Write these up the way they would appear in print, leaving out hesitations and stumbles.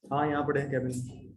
हाँ यहाँ पड़े हैं कैबिन में।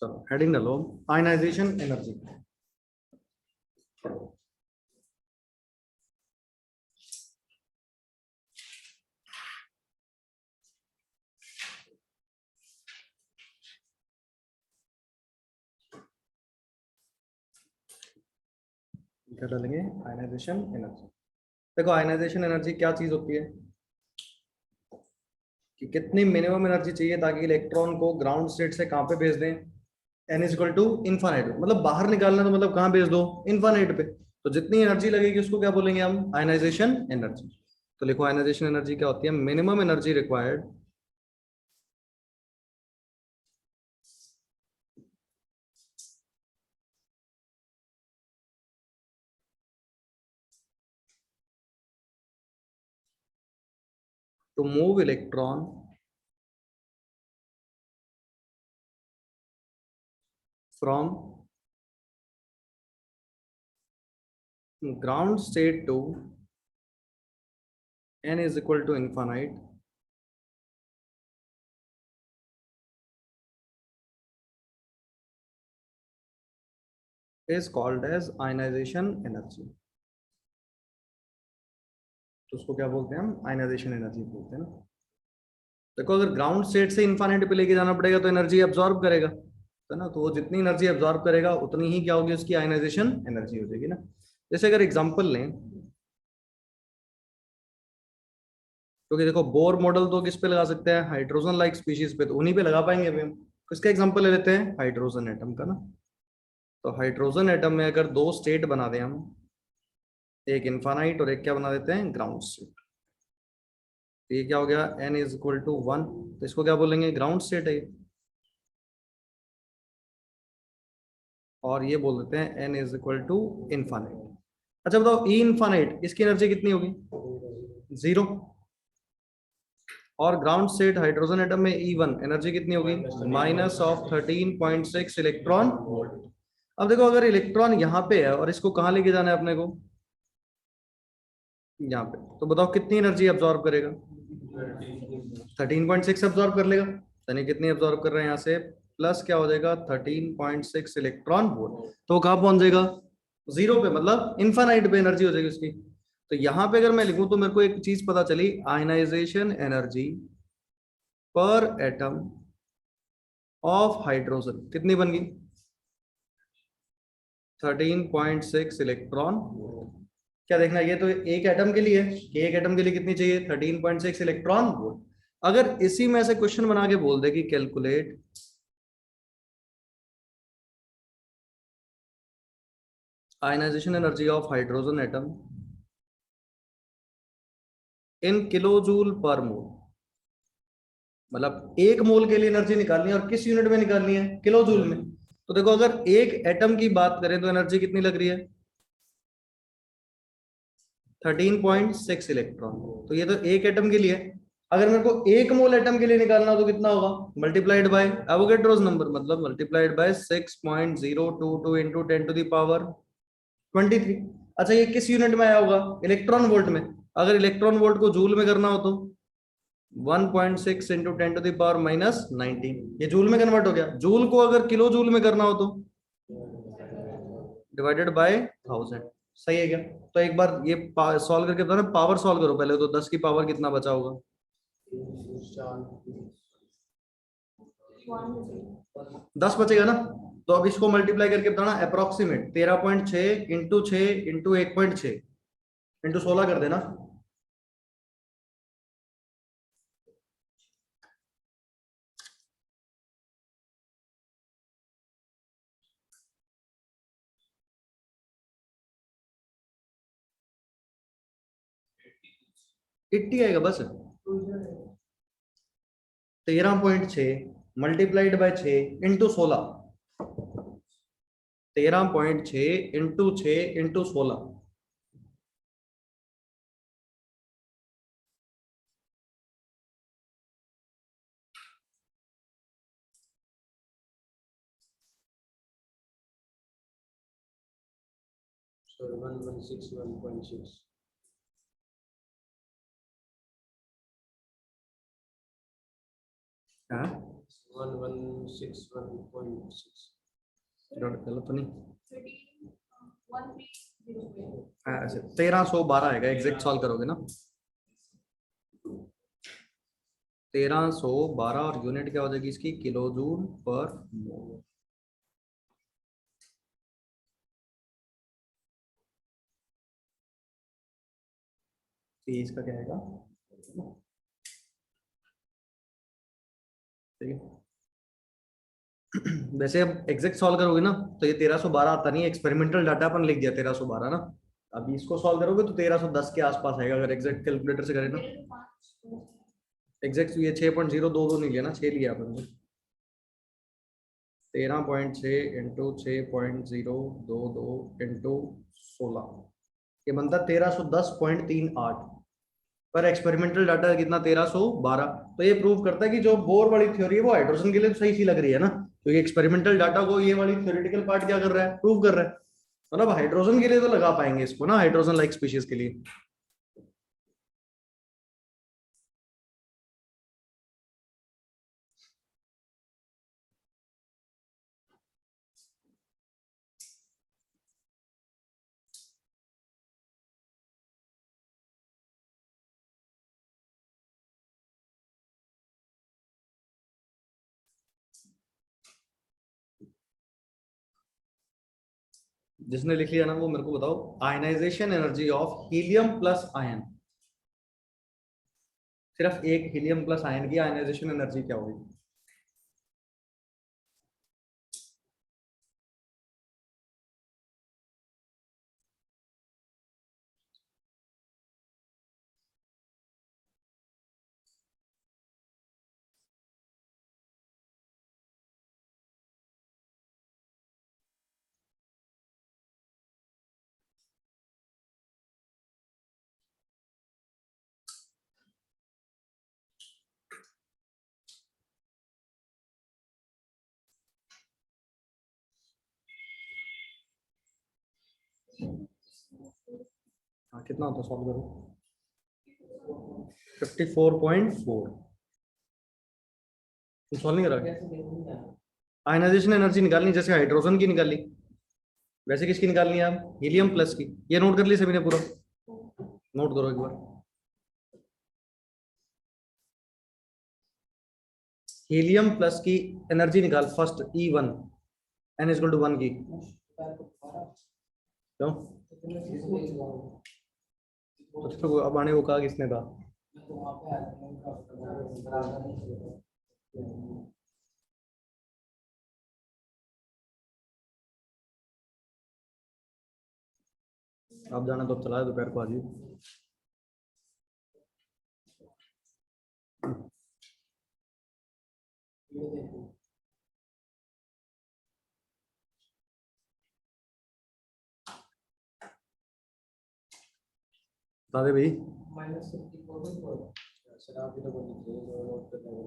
चलो हेडिंग डालो, आयनाइजेशन एनर्जी। क्या डालेंगे? Ionization energy. देखो आयनाइजेशन एनर्जी क्या चीज होती है कि कितनी मिनिमम एनर्जी चाहिए ताकि इलेक्ट्रॉन को ग्राउंड स्टेट से कहां पे भेज दें, N is equal to infinite, मतलब बाहर निकालना तो मतलब कहां भेज दो, इनफाइनाइट पे। तो जितनी एनर्जी लगेगी उसको क्या बोलेंगे हम? Ionization energy. तो लिखो आयनाइजेशन एनर्जी क्या होती है? Minimum energy required to move electron from ground state to n is equal to infinite is called as ionization energy। तो उसको क्या बोलते हैं हम? आयनाइजेशन एनर्जी बोलते हैं ना। देखो अगर ग्राउंड स्टेट से इन्फाइनाइट पे लेके जाना पड़ेगा तो एनर्जी एब्जॉर्ब करेगा, है ना। तो वो जितनी एनर्जी एब्जॉर्ब करेगा उतनी ही क्या होगी? उसकी आयनाइजेशन एनर्जी हो जाएगी ना। जैसे अगर एग्जांपल लें, क्योंकि देखो बोर मॉडल तो किस पे लगा सकते हैं? हाइड्रोजन लाइक स्पीशीज पे, तो उन्हीं पे लगा पाएंगे अभी हम। किसका एग्जांपल ले लेते हैं? हाइड्रोजन एटम का ना। तो हाइड्रोजन एटम में अगर दो स्टेट बना दें हम, एक इन्फानाइट और एक क्या बना देते हैं? Ground state. तो ये क्या हो गया? n इज इक्वल टू 1, तो इसको क्या बोलेंगे? ग्राउंड स्टेट है ये। और ये बोल देते हैं n is equal to infinite. अच्छा बताओ, ई इन्फानाइट इसकी एनर्जी कितनी होगी? जीरो। और ग्राउंड स्टेट हाइड्रोजन एटम में E1 एनर्जी कितनी होगी? Minus of 13.6 electron volt. अब देखो अगर इलेक्ट्रॉन यहाँ पे है और इसको कहाँ लेके जाना है अपने को? यहाँ पे। तो बताओ कितनी एनर्जी एब्जॉर्ब करेगा? 13.6 एब्जॉर्ब कर लेगा। यानी कितनी एब्जॉर्ब कर रहे हैं यहाँ से? प्लस क्या हो जाएगा? 13.6 इलेक्ट्रॉन वोल्ट। तो वो कहाँ पहुंच जाएगा? जीरो पे, मतलब इनफाइनाइट पे एनर्जी हो जाएगी उसकी। तो यहाँ पे अगर मैं लिखूं तो मेरे को एक चीज पता चली, आयनाइजेशन एनर्जी पर एटम ऑफ हाइड्रोजन कितनी बन गई? 13.6 इलेक्ट्रॉन वोल्ट। क्या देखना, ये तो एक एटम के लिए है कि एक एटम के लिए कितनी चाहिए? 13.6 इलेक्ट्रॉन वोल्ट। अगर इसी में से क्वेश्चन बना के बोल दे कि calculate ionization energy of hydrogen atom in kilo joule per mole, मतलब एक मोल के लिए एनर्जी निकालनी है और किस यूनिट में निकालनी है? किलो जूल में। तो देखो अगर एक एटम की बात करें तो एनर्जी कितनी लग रही है? 13.6 इलेक्ट्रॉन। तो ये तो एक एटम के लिए है। अगर मेरे को एक मोल एटम के लिए निकालना हो तो कितना होगा? मल्टीप्लाइड बाय एवोगैड्रोस नंबर, मतलब मल्टीप्लाइड बाय 6.022 इंटू 10⁻23। अच्छा ये किस यूनिट में आया होगा? इलेक्ट्रॉन वोल्ट में। अगर इलेक्ट्रॉन वोल्ट को जूल में करना हो तो 1.6 इंटू 10⁻19, ये जूल में कन्वर्ट हो गया। जूल को अगर किलो जूल में करना हो तो डिवाइडेड बाय 1000। सही है क्या? तो एक बार ये सॉल्व करके बताओ ना, पावर सॉल्व करो पहले। तो 10 की पावर कितना बचा होगा? 10 बचेगा ना। तो अब इसको मल्टीप्लाई करके बताना, अप्रोक्सीमेट 13.6 इंटू 6 इंटू 1.6 इंटू 16 कर देना। 80 आएगा बस। 13.6 multiplied by 6 into 16। 13.6 into 6 into 16। Sorry 1161.6। हाँ 1161.6। गलत तो नहीं? हाँ ऐसे 1312 आएगा, एग्जैक्ट सॉल्व करोगे ना। 1312 और यूनिट क्या हो जाएगी इसकी, किलो जूल पर मोल। इसका क्या आएगा, ठीक है। वैसे अब एग्जैक्ट सॉल्व करोगे ना तो ये 1312 आता नहीं है, एक्सपेरिमेंटल डाटा अपन लिख दिया 1312 ना। अभी इसको सॉल्व करोगे तो 1310 के आसपास आएगा अगर एग्जैक्ट कैलकुलेटर से करें ना। एग्जैक्ट ये 6.022 नहीं लिया ना, 6 लिया अपन ने। 13.6 इंटू 6.022 इंटू 16, ये बनता 1310.38। पर एक्सपेरिमेंटल डाटा कितना, 1312। तो ये प्रूव करता है कि जो बोर वाली थ्योरी है वो हाइड्रोजन के लिए तो सही सी लग रही है ना, क्योंकि एक्सपेरिमेंटल डाटा को ये वाली थ्योरेटिकल पार्ट क्या कर रहा है, प्रूव कर रहा है। मतलब हाइड्रोजन के लिए तो लगा पाएंगे इसको ना, हाइड्रोजन लाइक स्पीशीज के लिए। जिसने लिख लिया ना वो मेरे को बताओ, ionization energy of helium plus ion. सिर्फ एक हीलियम प्लस आयन की आयनाइजेशन एनर्जी क्या होगी? हाँ कितना होता है, सॉल्व करो। 54.4। तुम सॉल्व नहीं करा, आयनाइजेशन एनर्जी निकालनी जैसे हाइड्रोजन की निकाली, वैसे किसकी निकालनी है आप, हीलियम प्लस की। ये नोट कर ली सभी ने पूरा, नोट करो एक बार। हीलियम प्लस की एनर्जी निकाल first, E1 n equal to 1 की। क्यों तो अब आने को कहा किसने कहा? आप जाना तो चला दोपहर को आ जाइए। बता दे भाई। सर आप ही तो बोल रहे थे जो नोट कर रहे हो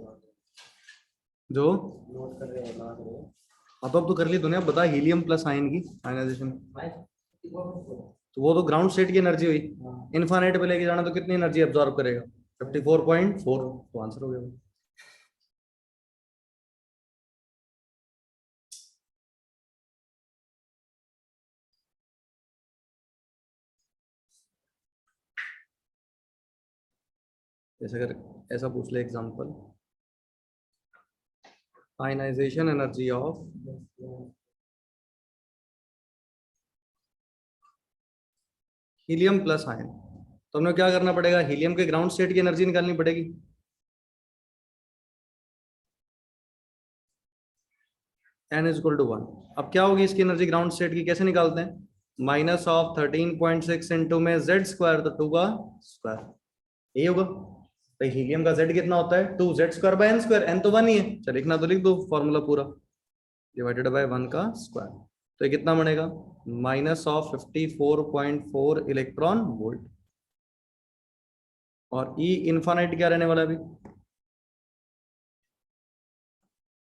जो नोट कर रहे हो ना करो। हाँ तो अब तो कर ली तूने, अब बता हीलियम प्लस आयन की आयनाइजेशन। तो वो तो ग्राउंड स्टेट की एनर्जी हुई, इनफाइनाइट पे लेके जाना तो कितनी एनर्जी एब्जॉर्ब करेगा, 54.4। तो आंसर हो गया। जैसे अगर ऐसा पूछ ले example, ionization energy of helium plus ion, तो हमें क्या करना पड़ेगा, हीलियम के ग्राउंड स्टेट की एनर्जी निकालनी पड़ेगी। n is equal to 1। अब क्या होगी इसकी एनर्जी ग्राउंड स्टेट की, कैसे निकालते हैं, -13.6 इंटू में z स्क्वायर तो 2 का स्क्वायर। यही होगा। तो हीलियम का Z कितना होता है 2Z²/n², n तो 1 ही है, चल लिखना तो लिख दो फॉर्मूला पूरा, डिवाइडेड बाय 1 का स्क्वायर। तो ये कितना बनेगा -54.4 इलेक्ट्रॉन वोल्ट। और E इन्फानाइट क्या रहने वाला है अभी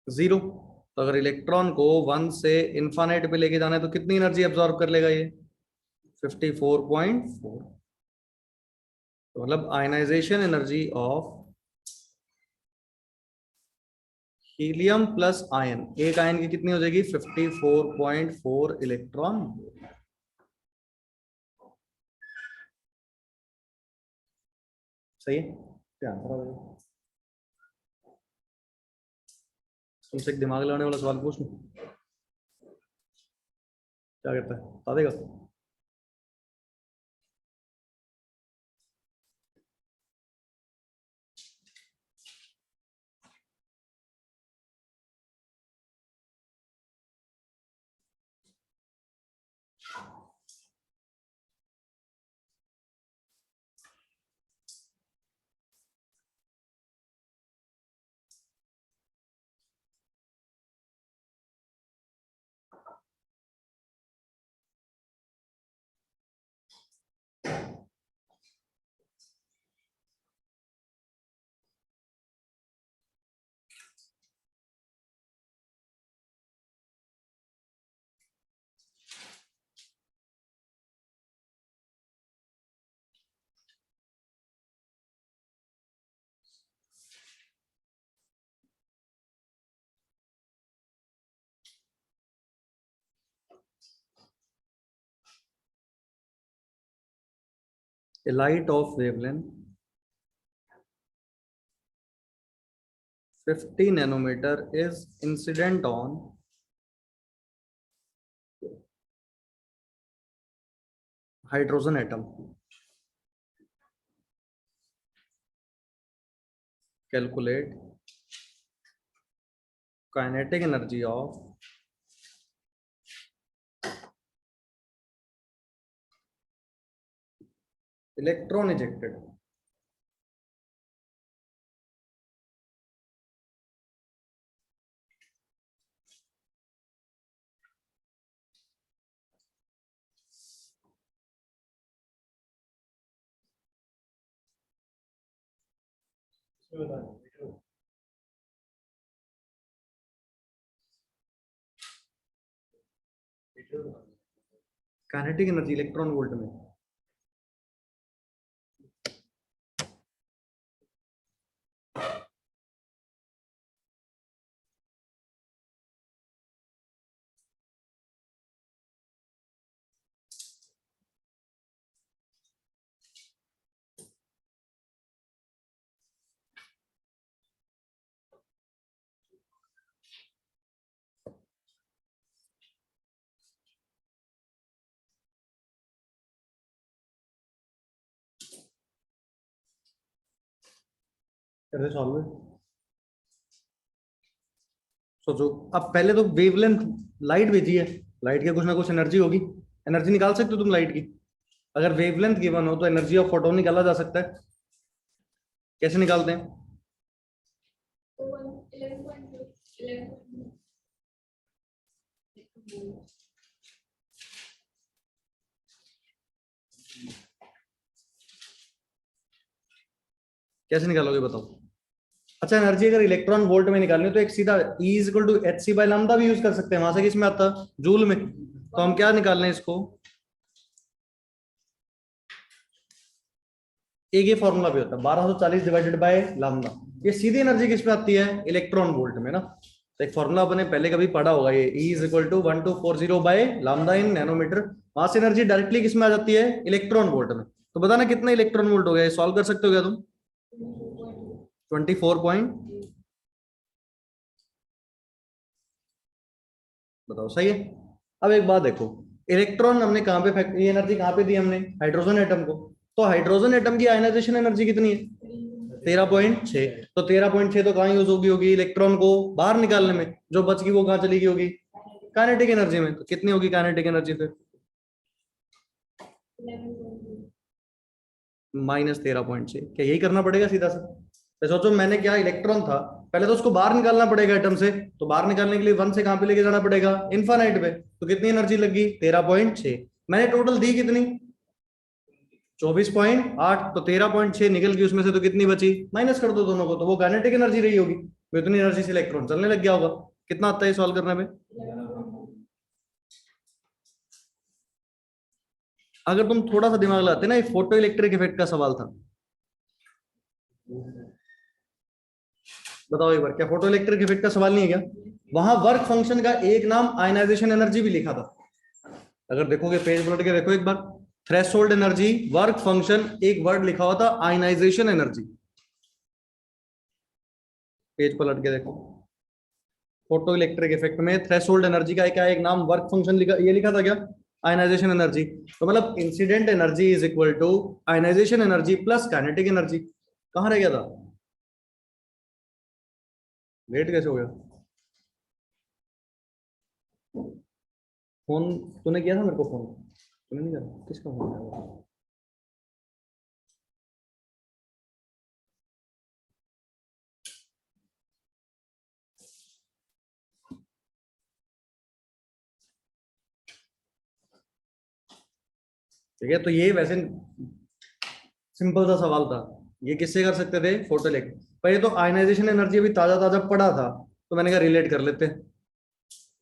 0। तो अगर इलेक्ट्रॉन को 1 से इन्फानाइट पे लेके जाना है तो कितनी एनर्जी एब्जॉर्ब कर लेगा ये 54.4। तो मतलब ionization energy of helium plus ion, एक आयन की कितनी हो जाएगी 54.4 इलेक्ट्रॉन। सही है। ध्यान रखो। तुमसे एक दिमाग लगाने वाला सवाल पूछ लूं, क्या कहता है बता देगा। A light of wavelength 50 nanometer is incident on hydrogen atom. Calculate kinetic energy of electron ejected. Kinetic energy electron volt में। कैसे सॉल्व है सोचो। अब पहले तो वेवलेंथ लाइट भेजी है, लाइट के कुछ ना कुछ एनर्जी होगी, एनर्जी निकाल सकते हो तुम लाइट की। अगर वेवलेंथ गिवन हो तो एनर्जी ऑफ फोटोन निकाला जा सकता है। कैसे निकालते हैं कैसे निकालोगे बताओ। अच्छा एनर्जी अगर इलेक्ट्रॉन वोल्ट में निकालनी हो तो एक सीधा E equal to H C by lambda भी यूज कर सकते हैं, वहां से किस में आता जूल में। तो हम क्या निकाल रहे हैं इसको, एक ये फॉर्मूला भी होता है 1240 डिवाइडेड बाय लैम्डा। ये सीधी एनर्जी किस में आती है इलेक्ट्रॉन वोल्ट में ना। तो एक फॉर्मूला अपने पहले कभी पढ़ा होगा, ये E is equal to 1240 by lambda in nanometer. वहां से एनर्जी डायरेक्टली किस में आ जाती है इलेक्ट्रॉन वोल्ट में। तो बताना कितना इलेक्ट्रॉन वोल्ट हो गया, सॉल्व कर सकते हो क्या तुम 24 पॉइंट, बताओ सही है। अब एक बात देखो, इलेक्ट्रॉन हमने कहां पे ये एनर्जी कहां पे दी हमने हाइड्रोजन एटम को। तो हाइड्रोजन एटम की आयनाइजेशन एनर्जी कितनी है 13.6। तो 13.6 तो कहाँ यूज होगी इलेक्ट्रॉन को बाहर निकालने में, जो बच गई वो कहाँ चली गई होगी काइनेटिक एनर्जी में। तो कितनी होगी काइनेटिक एनर्जी फिर -13.6। क्या यही करना पड़ेगा सीधा सा? तो सोचो मैंने क्या, इलेक्ट्रॉन था, पहले तो उसको बाहर निकालना पड़ेगा एटम से, तो बाहर निकालने के लिए 1 से कहां पे लेके जाना पड़ेगा, इनफाइनाइट पे। तो कितनी एनर्जी लगी, 13.6। मैंने टोटल दी कितनी, 24.8। तो 13.6 निकल गई उसमें से, तो कितनी बची, माइनस कर दो दोनों को, तो वो काइनेटिक एनर्जी रही होगी। तो इतनी एनर्जी से इलेक्ट्रॉन चलने लग गया होगा। कितना आता है सॉल्व करने में? अगर तुम थोड़ा सा दिमाग लगाते ना, ये फोटो इलेक्ट्रिक इफेक्ट का सवाल था। बताओ एक बार, क्या फोटो इलेक्ट्रिक इफेक्ट का सवाल नहीं है क्या? वहां वर्क फंक्शन का एक नाम आयनाइजेशन एनर्जी भी लिखा था। अगर देखोगे पेज पलट के देखो एक बार, थ्रेशोल्ड एनर्जी, वर्क फंक्शन, एक वर्ड लिखा हुआ था आयनाइजेशन एनर्जी। पेज पलट के देखो, फोटो इलेक्ट्रिक इफेक्ट में थ्रेशोल्ड एनर्जी का क्या एक नाम, वर्क फंक्शन लिखा, ये लिखा था क्या, आयनाइजेशन एनर्जी। तो मतलब incident energy is equal to ionization energy plus kinetic energy. कहां रह गया था, लेट कैसे हो गया? फोन तूने किया था मेरे को फोन? तूने नहीं किया? किसका फोन है? ठीक है, तो ये वैसे सिंपल सा सवाल था, ये किससे कर सकते थे, फोटो इलेक्ट्रिक। पर ये तो आयनाइजेशन एनर्जी अभी ताजा ताजा पड़ा था, तो मैंने कहा रिलेट कर लेते हैं।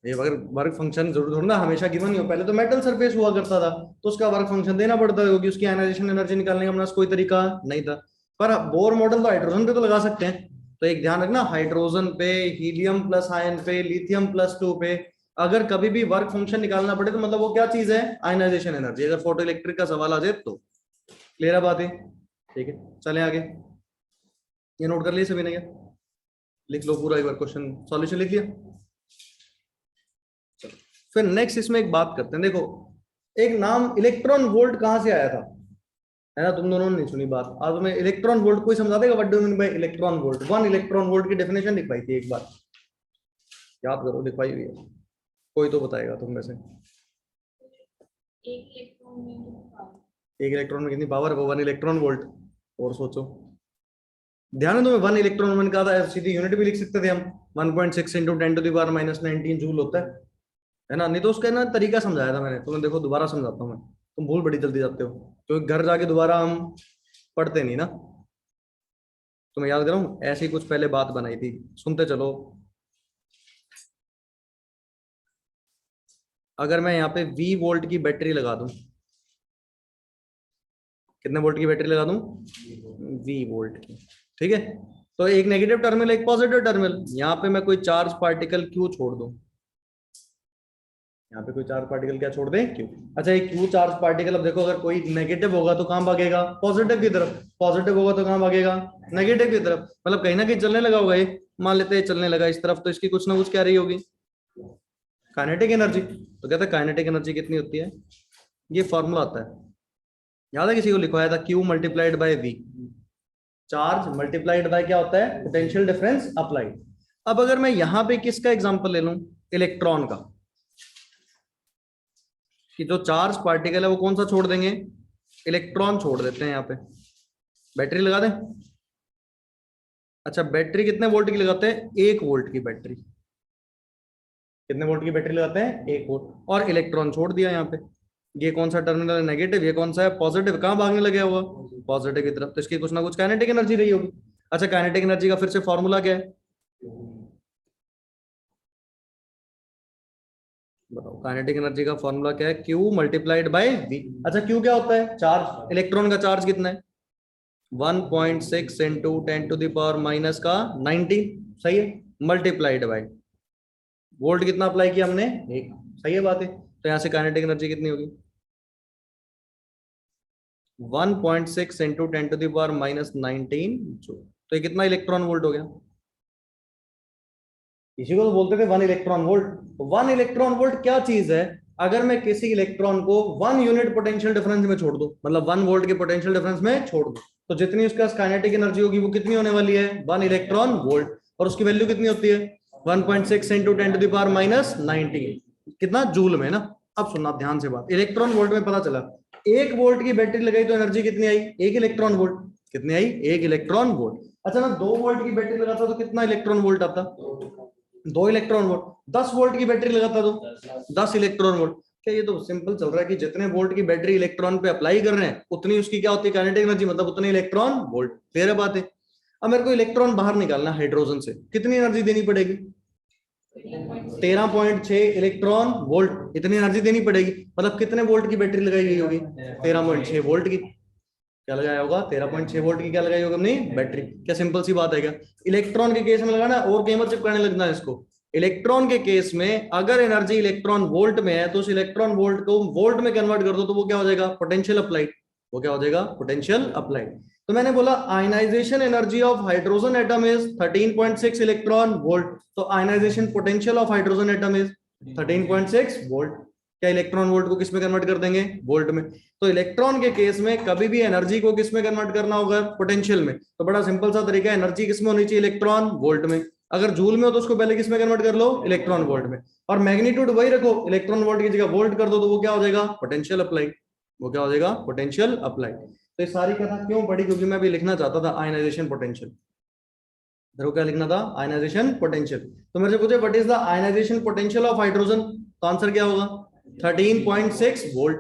ये अगर वर्क फंक्शन जरूर थोड़ा ना हमेशा गिवन ही हो, पहले तो मेटल सरफेस हुआ करता था, तो उसका वर्क फंक्शन देना पड़ता है, क्योंकि उसकी आयनाइजेशन एनर्जी निकालने का अपना कोई तरीका नहीं था। पर बोर मॉडल तो हाइड्रोजन पे तो लगा सकते हैं। तो एक ध्यान रखना, हाइड्रोजन पे, हीलियम प्लस आयन पे, लिथियम +2 पे, अगर कभी भी वर्क फंक्शन निकालना पड़े तो मतलब वो क्या चीज है, आयनाइजेशन एनर्जी। अगर फोटो इलेक्ट्रिक का सवाल आ जाए तो क्लियर है बात है? ठीक है, चले आगे। ये नोट कर लिए सभी ने क्या? लिख लो पूरा एक बार, क्वेश्चन सॉल्यूशन लिख लिया। चलो फिर नेक्स्ट इसमें एक बात करते हैं। देखो एक नाम इलेक्ट्रॉन वोल्ट कहां से आया था, है ना? तुम दोनों ने नहीं सुनी बात। आज तुम्हें इलेक्ट्रॉन वोल्ट कोई समझा देगा, what do you mean by electron volt? 1 electron volt की डेफिनेशन लिखवाई थी एक बार, याद करो, लिखवाई हुई है। कोई तो बताएगा तुम में से। एक इलेक्ट्रॉन में कितनी पावर है, 1 इलेक्ट्रॉन वोल्ट। और सोचो, ध्यान है तुम्हें, 1 इलेक्ट्रॉन वोल्ट का था, सीधी यूनिट भी लिख सकते थे हम, 1.6 × 10⁻⁻19 जूल होता है ना? नहीं तो उसका ना तरीका समझाया था मैंने तुम्हें, देखो दोबारा समझाता हूँ मैं, तुम भूल बड़ी जल्दी जाते हो, क्योंकि घर जाके दोबारा हम पढ़ते नहीं ना। तो मैं याद करूँ, ऐसी कुछ पहले बात बनाई थी, सुनते चलो। अगर मैं यहाँ पे V वोल्ट की बैटरी लगा दूं, कितने वोल्ट की बैटरी लगा दूं, V वोल्ट की, ठीक है? तो एक नेगेटिव टर्मिनल, एक पॉजिटिव टर्मिनल, यहाँ पे मैं कोई चार्ज पार्टिकल Q छोड़ दूं, यहाँ पे कोई चार्ज पार्टिकल क्या छोड़ दें, Q। अच्छा, एक Q चार्ज पार्टिकल, अब देखो अगर कोई नेगेटिव होगा तो कहां भागेगा, पॉजिटिव की तरफ, पॉजिटिव होगा तो कहां भागेगा, नेगेटिव की तरफ। मतलब कहीं ना कहीं चलने लगा होगा ये, मान लेते हैं चलने लगा इस तरफ, तो इसकी कुछ ना कुछ क्या रही होगी, काइनेटिक एनर्जी। तो कहते हैं काइनेटिक एनर्जी कितनी होती है, ये फॉर्मूला आता है, याद है किसी को लिखवाया था, Q multiplied by V, charge multiplied by क्या होता है, पोटेंशियल डिफरेंस अप्लाइड। अब अगर मैं यहां पे किसका एग्जांपल ले लूं, इलेक्ट्रॉन का, कि जो चार्ज पार्टिकल है वो कौन सा छोड़ देंगे, इलेक्ट्रॉन छोड़ देते हैं यहाँ पे, बैटरी लगा दें। अच्छा, बैटरी कितने वोल्ट की लगाते हैं, 1 वोल्ट की बैटरी, कितने वोल्ट की बैटरी लगाते हैं, 1 वोल्ट, और इलेक्ट्रॉन छोड़ दिया यहाँ पे। ये कौन सा टर्मिनल है, नेगेटिव, ये कौन सा है, पॉजिटिव, कहां भागने लगे हुआ, पॉजिटिव की तरफ, तो इसकी कुछ ना कुछ काइनेटिक एनर्जी रही होगी। अच्छा, काइनेटिक एनर्जी का फिर से फॉर्मूला क्या है, बताओ, काइनेटिक एनर्जी का फॉर्मूला क्या है, Q मल्टीप्लाइड बाय V। अच्छा, Q क्या होता है, चार्ज, इलेक्ट्रॉन का चार्ज कितना है, 1.6 × 10⁻⁻⁹ सही है, मल्टीप्लाइड बाय वोल्ट कितना अप्लाई किया हमने, 1, सही है बात है। तो यहाँ से काइनेटिक एनर्जी कितनी होगी, 1.6 × 10⁻⁻19 जूल। तो ये कितना इलेक्ट्रॉन वोल्ट हो गया, इसी को तो बोलते थे 1 इलेक्ट्रॉन वोल्ट। तो 1 इलेक्ट्रॉन वोल्ट क्या चीज है, अगर मैं किसी इलेक्ट्रॉन को 1 यूनिट पोटेंशियल डिफरेंस में छोड़ दूं, मतलब 1 वोल्ट के पोटेंशियल डिफरेंस में छोड़ दूं, तो जितनी उसका काइनेटिक एनर्जी होगी वो कितनी होने वाली है, 1 इलेक्ट्रॉन वोल्ट। और उसकी वैल्यू कितनी होती है, 1.6 × 10⁻⁻19, कितना, जूल में ना। अब सुनना ध्यान से बात, इलेक्ट्रॉन वोल्ट में पता चला 1 वोल्ट की बैटरी लगाई तो एनर्जी कितनी आई? 1 इलेक्ट्रॉन वोल्ट। कितनी आई? 1 इलेक्ट्रॉन वोल्ट। अच्छा मैं 2 वोल्ट की बैटरी लगाता तो कितना इलेक्ट्रॉन वोल्ट आता? 2 इलेक्ट्रॉन वोल्ट। 10 वोल्ट की बैटरी लगाता तो 10 इलेक्ट्रॉन वोल्ट। क्या ये तो सिंपल चल रहा है कि जितने वोल्ट की बैटरी इलेक्ट्रॉन पे अप्लाई कर रहे हैं उतनी उसकी क्या होती है काइनेटिक एनर्जी, मतलब उतने इलेक्ट्रॉन वोल्ट। क्लियर है बात है? अब मेरे को इलेक्ट्रॉन बाहर निकालना हाइड्रोजन से, कितनी एनर्जी देनी पड़ेगी? 13.6 इलेक्ट्रॉन वोल्ट, इतनी एनर्जी देनी पड़ेगी। मतलब कितने वोल्ट की बैटरी लगाई गई होगी? 13.6 वोल्ट की। क्या लगाया होगा? 13.6 वोल्ट की क्या लगाई होगी अपनी बैटरी। क्या सिंपल सी बात है क्या? इलेक्ट्रॉन के केस में लगाना और केमर चिपकाने लगना है इसको। इलेक्ट्रॉन के केस में अगर एनर्जी इलेक्ट्रॉन वोल्ट में है तो उस इलेक्ट्रॉन वोल्ट को वोल्ट में कन्वर्ट कर दो तो वो क्या हो जाएगा? Potential applied. वो क्या हो जाएगा? Potential applied. तो मैंने बोला ionization energy of hydrogen atom is 13.6 electron volt. तो ionization potential of hydrogen atom is 13.6 volt. क्या इलेक्ट्रॉन वोल्ट को किस में कन्वर्ट कर देंगे? वोल्ट में। तो इलेक्ट्रॉन के केस में कभी भी एनर्जी को किस में कन्वर्ट करना होगा? पोटेंशियल में। तो बड़ा सिंपल सा तरीका है, एनर्जी किस में होनी चाहिए? इलेक्ट्रॉन वोल्ट में। अगर जूल में हो तो उसको पहले किस में कन्वर्ट कर लो? इलेक्ट्रॉन वोल्ट में। और मैग्नीट्यूड वही रखो, इलेक्ट्रॉन वोल्ट की जगह वोल्ट कर दो तो वो क्या हो जाएगा? Potential applied. वो क्या हो जाएगा? Potential applied. तो ये सारी कथा क्यों पढ़ी? क्योंकि मैं भी लिखना चाहता था आयनाइजेशन पोटेंशियल। मेरे को क्या लिखना था? Ionization potential. तो मेरे से पूछे what is the ionization potential of hydrogen, तो आंसर क्या होगा? 13.6 वोल्ट।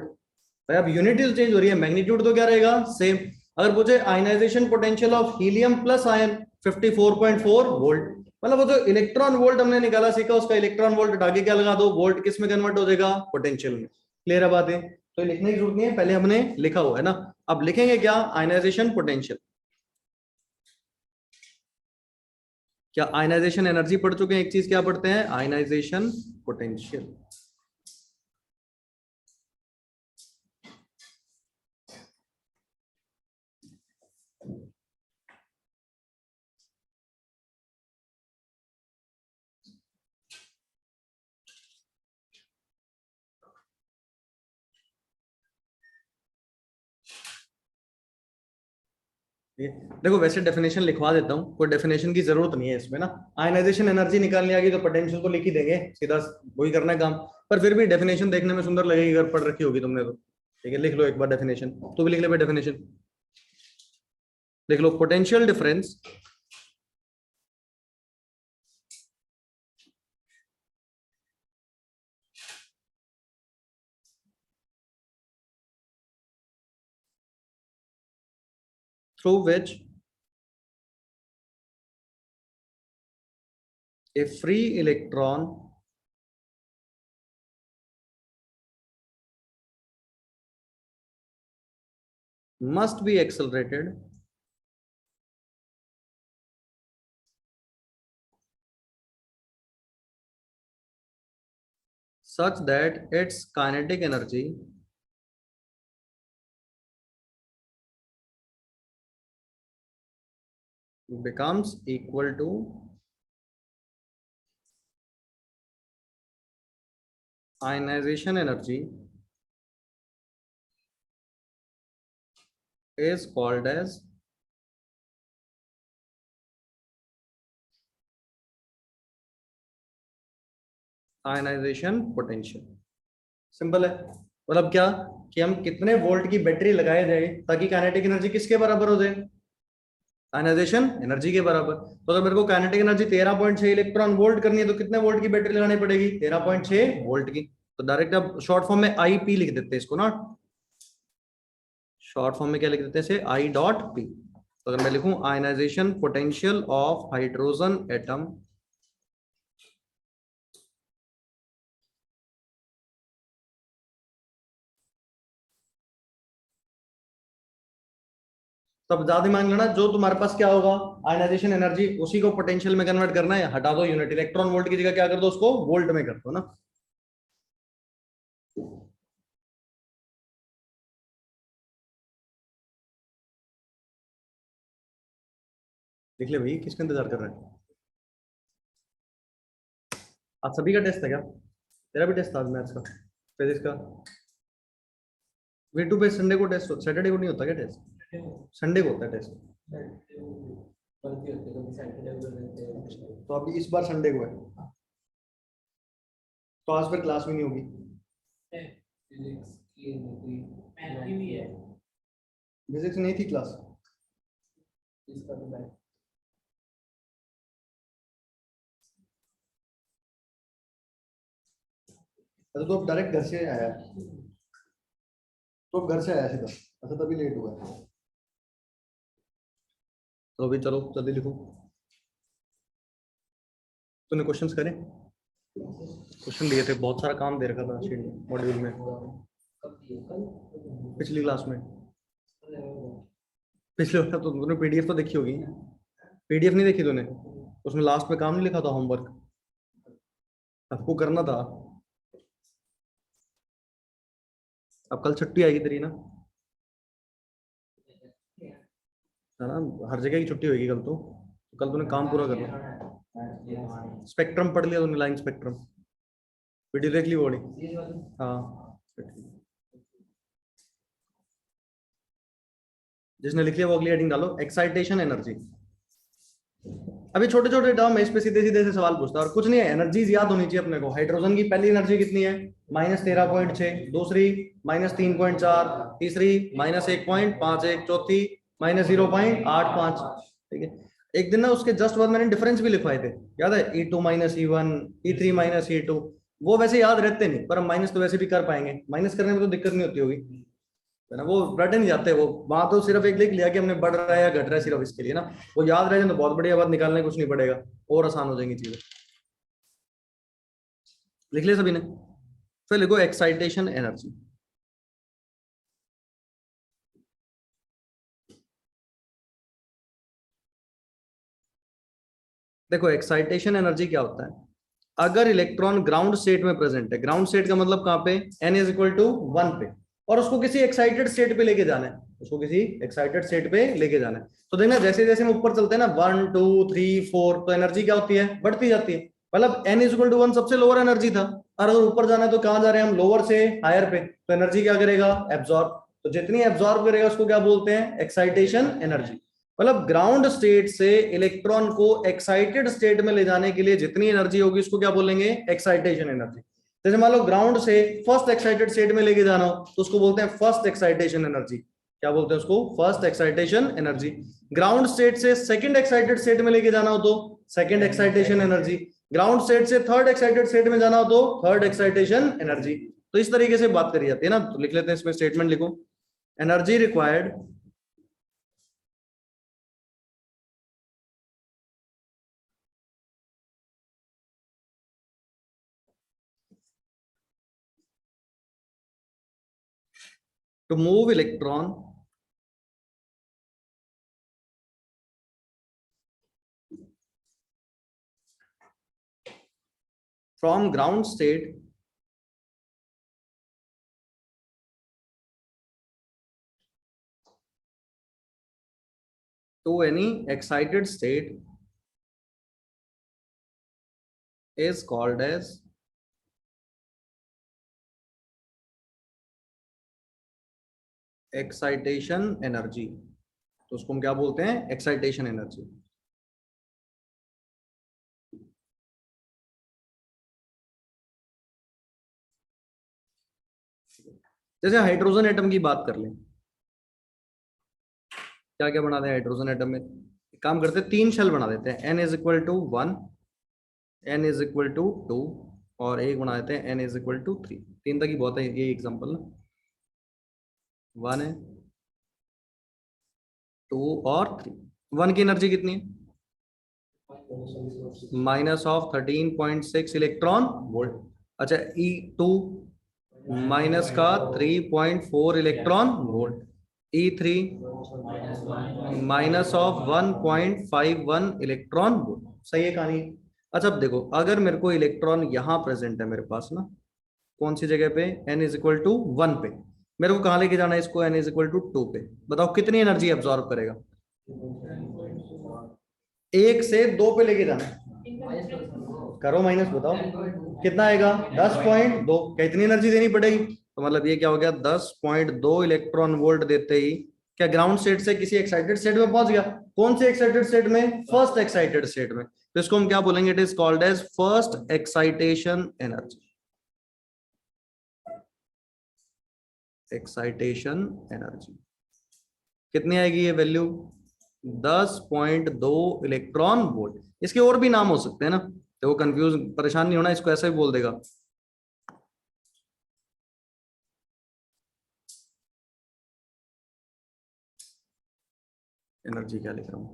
भाई अब यूनिट चेंज हो रही है, मैग्नीट्यूड तो क्या रहेगा? सेम। अगर पूछे ionization potential of helium plus ion, 54.4 volt. मतलब वो जो इलेक्ट्रॉन वोल्ट हमने निकाला सीखा, उसका इलेक्ट्रॉन वोल्ट हटा के क्या लगा दो? वोल्ट। किस में कन्वर्ट हो जाएगा? पोटेंशियल में। क्लियर है बात है? तो लिखने की जरूरत नहीं है, पहले हमने लिखा हुआ है ना। अब लिखेंगे क्या? Ionization potential. क्या आयनाइजेशन एनर्जी पढ़ चुके हैं? एक चीज क्या पढ़ते हैं? Ionization potential. देखो वैसे डेफिनेशन लिखवा देता हूँ, कोई डेफिनेशन की जरूरत नहीं है इसमें ना। आयनाइजेशन एनर्जी निकालनी आ गई तो पोटेंशियल तो लिख ही देंगे, सीधा वही करना है काम। पर फिर भी डेफिनेशन देखने में सुंदर लगेगी अगर पढ़ रखी होगी तुमने तो। ठीक है, लिख लो एक बार डेफिनेशन। तो भी लिख ले डेफिनेशन, लिख low potential difference through which a free electron must be accelerated such that its kinetic energy becomes equal to ionization energy is called as ionization potential. Simple है। मतलब क्या कि हम कितने वोल्ट की बैटरी लगाए जाए ताकि काइनेटिक एनर्जी किसके बराबर हो जाए? आयनाइजेशन एनर्जी के बराबर। तो अगर मेरे को काइनेटिक एनर्जी 13.6 इलेक्ट्रॉन वोल्ट करनी है तो कितने वोल्ट की बैटरी लगानी पड़ेगी? 13.6 वोल्ट की। तो डायरेक्ट अब शॉर्ट फॉर्म में आई पी लिख देते हैं इसको ना। शॉर्ट फॉर्म में क्या लिख देते हैं इसे? I dot P. तो अगर मैं लिखूं ionization potential of hydrogen atom तब ज्यादा दिमाग लेना, जो तुम्हारे पास क्या होगा आयनाइजेशन एनर्जी उसी को पोटेंशियल में कन्वर्ट करना है। हटा दो यूनिट, इलेक्ट्रॉन वोल्ट की जगह क्या कर दो? उसको वोल्ट में कर दो ना। देख ले भाई, किसका इंतजार कर रहा है? आज सभी का टेस्ट है क्या? तेरा भी टेस्ट था आज मैथ्स का, फिजिक्स का? वी टू पे संडे को टेस्ट होता, सैटरडे को नहीं होता क्या टेस्ट? संडे को होता है टेस्ट। तो अभी इस बार संडे को है, तो आज फिर क्लास भी नहीं होगी। फिजिक्स नहीं थी क्लास? इसका तो बैक अच्छा तो अब डायरेक्ट घर से आया, तो अब घर से आया सीधा, अच्छा तभी लेट हुआ है। तो अभी चलो जल्दी लिखो। तूने क्वेश्चंस करे? क्वेश्चन दिए थे, बहुत सारा काम दे रखा था मॉड्यूल में कब थी कल पिछली क्लास में। पिछले बार तो तूने पीडीएफ तो देखी होगी, पीडीएफ नहीं देखी तूने? उसमें लास्ट में काम नहीं लिखा था, होमवर्क आपको करना था। अब कल छुट्टी आएगी तेरी ना, है ना? हर जगह की छुट्टी होगी कल तो कल तूने काम पूरा करना। स्पेक्ट्रम पढ़ लिया तूने? लाइन स्पेक्ट्रम वीडियो देख ली बॉडी? हाँ, जिसने लिख लिया वो अगली हेडिंग डालो, एक्साइटेशन एनर्जी। अभी छोटे छोटे टर्म है, इस पे सीधे सीधे से सवाल पूछता है, और कुछ नहीं है, एनर्जीज याद होनी चाहिए अपने को। हाइड्रोजन की पहली एनर्जी कितनी है? -13.6, दूसरी -3.4, तीसरी -1.51, चौथी -0.85। ठीक है, एक दिन ना उसके जस्ट बाद मैंने डिफरेंस भी लिखवाए थे, याद है? E2 -E1, E3 -E2, वो वैसे याद रहते नहीं, पर हम माइनस तो वैसे भी कर पाएंगे, माइनस करने में तो दिक्कत नहीं होती होगी, है ना? वो रटे नहीं जाते, वो वहां तो सिर्फ एक लिख लिया कि हमने बढ़ रहा है या घट रहा है, सिर्फ इसके लिए ना। वो याद रह जाए तो बहुत बढ़िया बात, निकालने कुछ नहीं पड़ेगा, और आसान हो जाएंगी चीजें। लिख लिया सभी ने? फिर लिखो एक्साइटेशन एनर्जी। देखो एक्साइटेशन एनर्जी क्या होता है, अगर इलेक्ट्रॉन ग्राउंड स्टेट में प्रेजेंट है, ग्राउंड स्टेट का मतलब कहां पे? n = 1 पे, और उसको किसी एक्साइटेड स्टेट पे लेके जाना है, उसको किसी एक्साइटेड स्टेट पे लेके जाना है। तो देखना जैसे जैसे हम ऊपर चलते हैं ना, 1 2 3 4, तो एनर्जी क्या होती है? बढ़ती जाती है। मतलब n = 1 सबसे लोअर एनर्जी था, और अगर ऊपर जाना है तो कहां जा रहे हैं हम? लोअर से हायर पे। तो एनर्जी क्या करेगा? एब्जॉर्ब। तो जितनी एब्जॉर्ब करेगा उसको क्या बोलते हैं? Excitation energy. मतलब ग्राउंड स्टेट से इलेक्ट्रॉन को एक्साइटेड स्टेट में ले जाने के लिए जितनी एनर्जी होगी उसको क्या बोलेंगे? Excitation energy. जैसे मान लो ग्राउंड से फर्स्ट एक्साइटेड स्टेट में लेके जाना हो तो उसको बोलते हैं फर्स्ट एक्साइटेशन एनर्जी। क्या बोलते हैं उसको? First excitation energy. Ground state से सेकंड एक्साइटेड स्टेट में लेके जाना हो तो second excitation energy. Ground state से थर्ड एक्साइटेड स्टेट में जाना हो तो थर्ड एक्साइटेशन एनर्जी। तो इस तरीके से बात करी जाती है ना। तो लिख लेते हैं, इसमें स्टेटमेंट लिखो, energy required to move electron from ground state to any excited state is called as excitation energy. तो उसको हम क्या बोलते हैं? Excitation energy. जैसे हाइड्रोजन एटम की बात कर लें, क्या क्या बना दें हाइड्रोजन एटम में? काम करते हैं, 3 शेल बना देते हैं, n = 1, n = 2, और एक बना देते हैं n = 3। 3 तक ही बहुत है ये एग्जांपल ना। 1 है, 2 और 3। 1 की एनर्जी कितनी है? -13.6 इलेक्ट्रॉन वोल्ट। अच्छा, E2 -3.4 electron volt. E3 -1.51 electron volt. सही है कहानी? अच्छा अब देखो, अगर मेरे को इलेक्ट्रॉन यहाँ प्रेजेंट है मेरे पास ना, कौन सी जगह पे? n = 1 पे। मेरे को कहाँ लेके जाना है इसको? n = 2 पे। बताओ कितनी एनर्जी एब्जॉर्ब करेगा? 1 से 2 पे लेके जाना है, करो माइनस, बताओ कितना आएगा? 10.2। क्या इतनी एनर्जी देनी पड़ेगी? तो मतलब ये क्या हो गया? 10.2 इलेक्ट्रॉन वोल्ट देते ही क्या ग्राउंड स्टेट से किसी एक्साइटेड स्टेट में पहुंच गया? कौन से एक्साइटेड स्टेट में? फर्स्ट एक्साइटेड स्टेट में। तो इसको हम क्या बोलेंगे? It is called as first excitation energy. Excitation energy कितनी आएगी ये वैल्यू 10.2 इलेक्ट्रॉन वोल्ट। इसके और भी नाम हो सकते हैं ना, तो वो कंफ्यूज परेशान नहीं होना, इसको ऐसे भी बोल देगा। एनर्जी क्या लिख रहा हूं,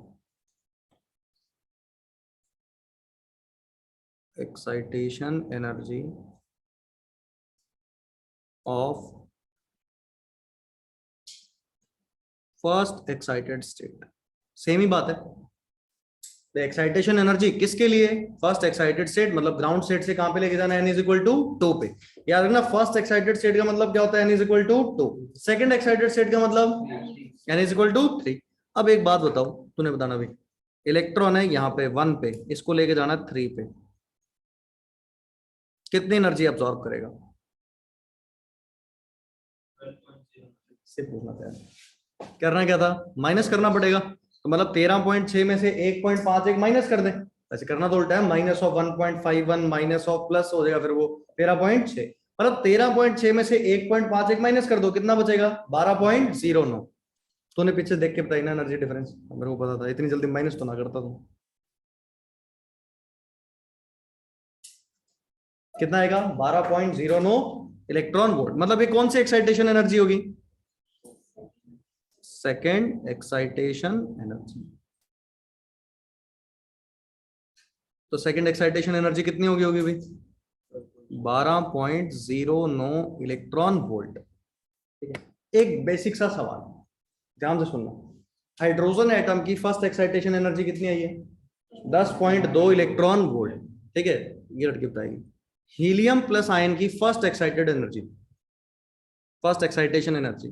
excitation energy of first excited state, same ही बात है। एक्साइटेशन एनर्जी किसके लिए, फर्स्ट एक्साइटेड स्टेट, मतलब ग्राउंड स्टेट से कहां पे लेके जाना है, n इज इक्वल टू 2 पे। याद रखना फर्स्ट एक्साइटेड स्टेट का मतलब क्या होता है, n is equal to 2। Second excited state का मतलब n इज इक्वल टू 3। अब एक बात बताओ, तूने बताना भी, इलेक्ट्रॉन है यहाँ पे 1 पे, इसको लेके जाना 3 पे, कितनी एनर्जी अब्सॉर्ब करेगा, से पूछना था। करना क्या था, माइनस करना पड़ेगा, तो मतलब 13.6 में से 1.51 माइनस कर दें। ऐसे करना तो उल्टा है, minus of 1.51 minus of plus हो जाएगा, फिर वो 13.6, मतलब 13.6 में से 1.51 माइनस कर दो, कितना बचेगा 12.09। तूने पीछे देख के बताई ना एनर्जी डिफरेंस, मेरे को पता था, इतनी जल्दी माइनस तो ना करता तू। कितना आएगा 12.09 इलेक्ट्रॉन वोल्ट, मतलब ये कौन सी एक्साइटेशन एनर्जी होगी, सेकेंड एक्साइटेशन एनर्जी। तो सेकेंड एक्साइटेशन एनर्जी कितनी होगी होगी भाई 12.09 इलेक्ट्रॉन वोल्ट। ठीक है, एक बेसिक सा सवाल ध्यान से सुनना, हाइड्रोजन एटम की फर्स्ट एक्साइटेशन एनर्जी कितनी आई है 10.2 इलेक्ट्रॉन वोल्ट। ठीक है, ये रट के बताएगी। हीलियम प्लस आयन की first excited energy, first excitation energy,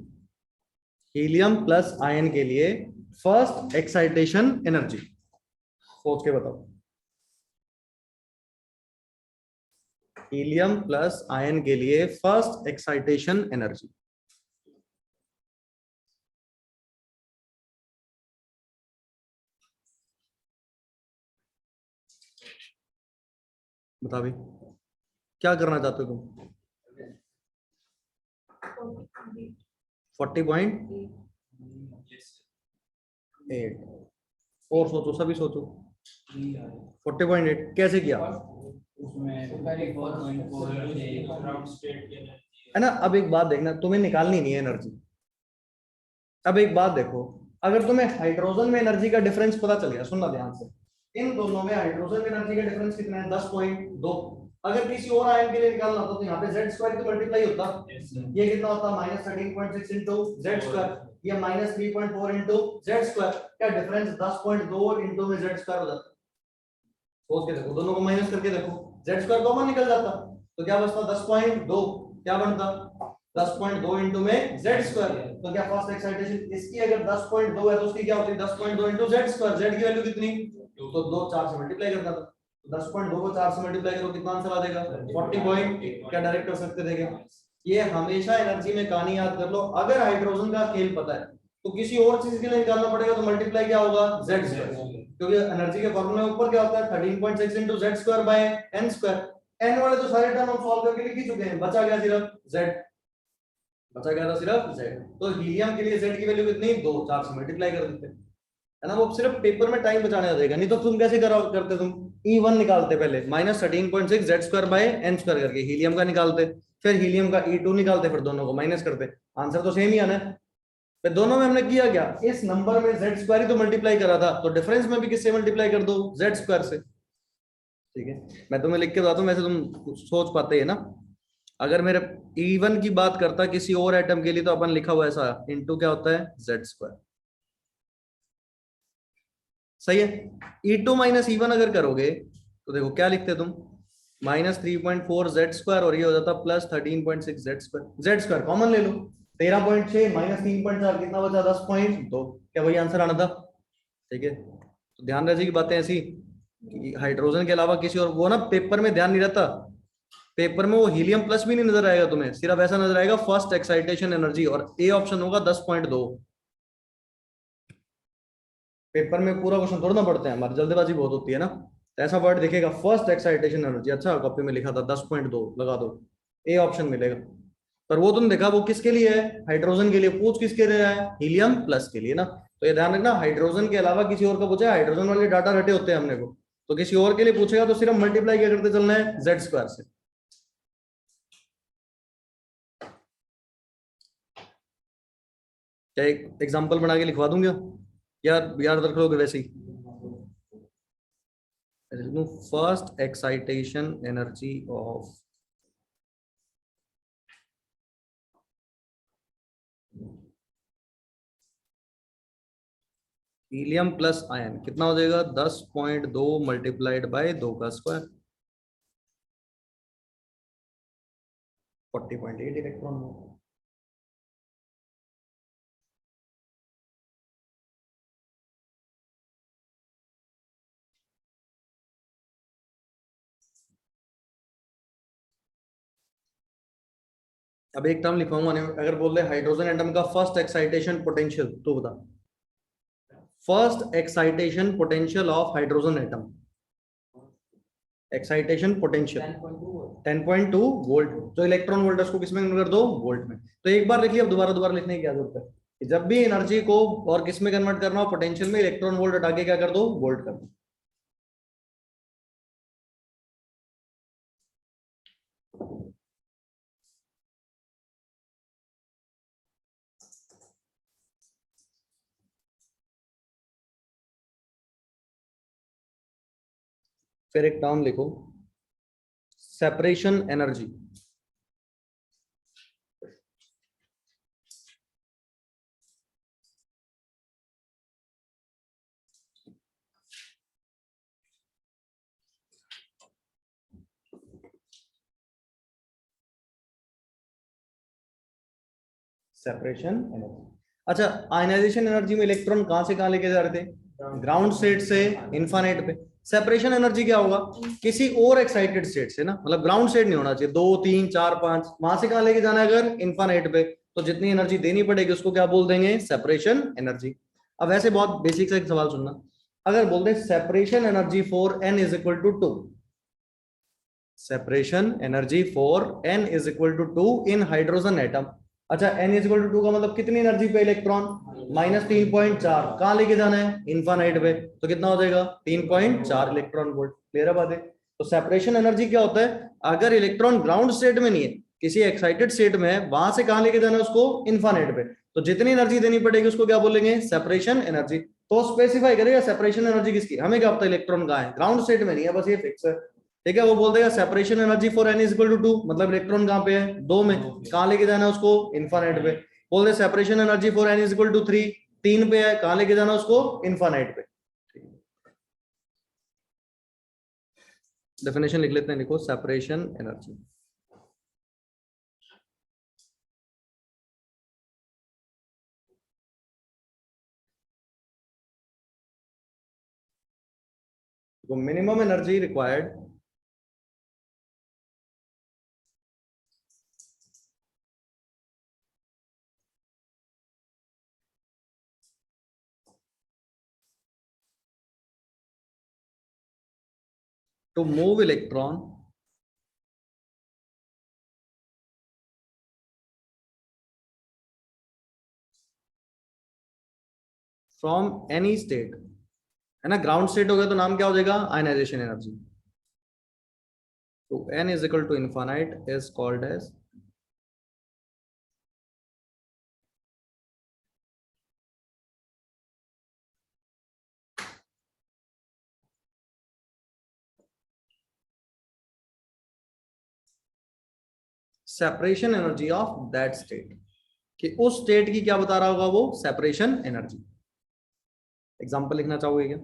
helium plus ion के लिए फर्स्ट एक्साइटेशन एनर्जी सोच के बताओ। हीलियम प्लस आयन के लिए फर्स्ट एक्साइटेशन एनर्जी, बता भाई क्या करना चाहते हो तुम, 40.8 और सोचो, सभी सोचो 40.8 कैसे किया है ना। अब एक बात देखना, तुम्हें निकालनी नहीं है एनर्जी। अब एक बात देखो, अगर तुम्हें हाइड्रोजन में एनर्जी का डिफरेंस पता चल गया, सुनना ध्यान से, इन दोनों में हाइड्रोजन में एनर्जी का डिफरेंस कितना है 10.2। अगर किसी और आयन के लिए निकालना होता तो यहाँ पे z स्क्वायर तो मल्टीप्लाई होता, ये कितना होता -13.6 इंटू z स्क्वायर, ये -3.4 इंटू z स्क्वायर, क्या डिफरेंस 10.2 इंटू में z स्क्वायर हो जाता। सोच के देखो, दोनों को माइनस करके देखो, z स्क्वायर कॉमन निकल जाता, तो क्या बचता 10.2, क्या बनता 10.2 इंटू में z स्क्वायर। तो क्या फर्स्ट एक्साइटेशन इसकी अगर 10.2 है तो उसकी क्या होती है 10.2 इंटू z स्क्वायर, z की वैल्यू कितनी, तो 2 4 से मल्टीप्लाई करना था, तो 10.2 को 4 से मल्टीप्लाई करो कितना आंसर आ जाएगा 40 क्या डायरेक्ट कर सकते थे क्या। ये हमेशा एनर्जी में कहानी याद कर लो, अगर हाइड्रोजन का खेल पता है तो किसी और चीज के लिए निकालना पड़ेगा, तो मल्टीप्लाई क्या होगा z स्क्वायर, क्योंकि एनर्जी के फॉर्मूले में ऊपर क्या होता है 13.6 into z square by n square. n वाले तो सारे टर्म हम सॉल्व करके लिख ही चुके हैं, बचा गया सिर्फ z, बचा गया था सिर्फ z। तो हीलियम के लिए z की वैल्यू कितनी 2, 4 से मल्टीप्लाई कर देते है ना, वो सिर्फ पेपर में टाइम बचाने देगा, नहीं तो तुम कैसे करते, तुम E1 निकालते पहले -13.6 z square by n square करके हीलियम का निकालते, फिर हीलियम का E2 निकालते, फिर दोनों को माइनस करते, आंसर तो सेम ही आना है। फिर दोनों में हमने किया क्या, इस नंबर में z स्क्वायर ही तो मल्टीप्लाई करा था, तो डिफरेंस में भी किससे मल्टीप्लाई कर दो z स्क्वायर से। ठीक है, मैं तुम्हें लिख के बताता हूँ, वैसे तुम सोच पाते है ना। अगर मेरे E1 की बात करता किसी और एटम के लिए, तो अपन लिखा हुआ ऐसा इंटू क्या होता है z स्क्वायर, सही है। E2 माइनस E1 अगर करोगे तो देखो क्या लिखते तुम -3.4 z स्क्वायर, और ये हो जाता +13.6 z square, z square common ले लो, 13.6 -3.4 कितना बचा 10.2, क्या वही आंसर आना था। ठीक है, तो ध्यान रखिए की बातें ऐसी, हाइड्रोजन के अलावा किसी और, वो ना पेपर में ध्यान नहीं रहता, पेपर में वो हीलियम प्लस भी नहीं नजर आएगा तुम्हें, सिर्फ ऐसा नजर आएगा फर्स्ट एक्साइटेशन एनर्जी, और ए ऑप्शन होगा 10.2। पेपर में पूरा क्वेश्चन थोड़ा ना पढ़ते हैं, हमारी जल्दबाजी बहुत होती है ना, तो ऐसा वर्ड दिखेगा फर्स्ट एक्साइटेशन एनर्जी, अच्छा कॉपी में लिखा था 10.2 लगा दो, ए ऑप्शन मिलेगा। पर वो तुमने देखा वो किसके लिए है, हाइड्रोजन के लिए। पूछ किसके लिए है, हीलियम प्लस के लिए ना। तो ये ध्यान रखना, हाइड्रोजन के अलावा किसी और का पूछा, हाइड्रोजन वाले डाटा रटे होते हैं हमने को, तो किसी और के लिए पूछेगा तो सिर्फ मल्टीप्लाई क्या करते चलना है, जेड स्क्वायर से। क्या एक एग्जांपल बना के लिखवा दूंगा, यार याद रख लोगे वैसे ही। First excitation energy of helium plus ion कितना हो जाएगा, 10.2 मल्टीप्लाइड बाय 2 का स्क्वायर, 40.8 इलेक्ट्रॉन वोल्ट। अब एक टर्म लिखवाऊंगा, अगर बोल रहे हाइड्रोजन एटम का फर्स्ट एक्साइटेशन पोटेंशियल, तो बता first excitation potential of hydrogen atom. Excitation potential 10.2 volt, जो इलेक्ट्रॉन वोल्ट उसको किसमें कन्वर्ट कर दो, वोल्ट में। तो एक बार लिख लिया, अब दोबारा दोबारा लिखने की क्या जरूरत है, कि जब भी एनर्जी को और किस में कन्वर्ट करना हो, पोटेंशियल में, इलेक्ट्रॉन वोल्ट हटा के क्या कर दो, वोल्ट कर दो। फिर एक टर्म लिखो, सेपरेशन एनर्जी। Separation energy. अच्छा, आयनाइजेशन एनर्जी में इलेक्ट्रॉन कहां से कहां लेके जा रहे थे, ग्राउंड स्टेट से इन्फानेट पे। सेपरेशन एनर्जी क्या होगा, किसी और एक्साइटेड स्टेट से ना, मतलब ग्राउंड स्टेट नहीं होना चाहिए, 2 3 4 5, वहां से कहां लेके जाना है, अगर इन्फानेट पे, तो जितनी एनर्जी देनी पड़ेगी उसको क्या बोल देंगे, सेपरेशन एनर्जी। अब वैसे बहुत बेसिक सा एक सवाल सुनना, अगर बोल दे separation energy for n is equal to 2, separation energy for n is equal to 2 in hydrogen atom. अच्छा, n इज इक्वल टू 2 का मतलब कितनी एनर्जी पे इलेक्ट्रॉन, -3.4, कहां लेके जाना है, इन्फानाइट पे, तो कितना हो जाएगा, 3.4 इलेक्ट्रॉन वोल्ट। क्लियर है बात है। तो सेपरेशन एनर्जी क्या होता है, अगर इलेक्ट्रॉन ग्राउंड स्टेट में नहीं है, किसी एक्साइटेड स्टेट में है, वहां से कहां लेके जाना है उसको, इन्फानाइट पे, तो जितनी एनर्जी देनी पड़ेगी उसको क्या बोलेंगे, सेपरेशन एनर्जी। तो स्पेसिफाई करेगा सेपरेशन एनर्जी किसकी, हमें क्या पता इलेक्ट्रॉन कहां है, ग्राउंड स्टेट में नहीं है, बस ये फिक्स है। ठीक है, वो बोल देगा separation energy for n is equal to 2, मतलब इलेक्ट्रॉन कहां पे है, 2 में, कहां लेके जाना है उसको, इन्फानाइट पे। बोल दे separation energy for n is equal to 3, 3 पे है, कहां लेके जाना उसको, इन्फानाइट पे। डेफिनेशन लिख लेते हैं, लिखो सेपरेशन एनर्जी। तो minimum energy required to move electron from any state, है ना, ग्राउंड स्टेट हो गया तो नाम क्या हो जाएगा, आयनाइजेशन एनर्जी। तो n is equal to infinite is called as separation energy of that state, कि उस स्टेट की क्या बता रहा होगा वो, सेपरेशन एनर्जी। एग्जांपल लिखना चाहोगे क्या,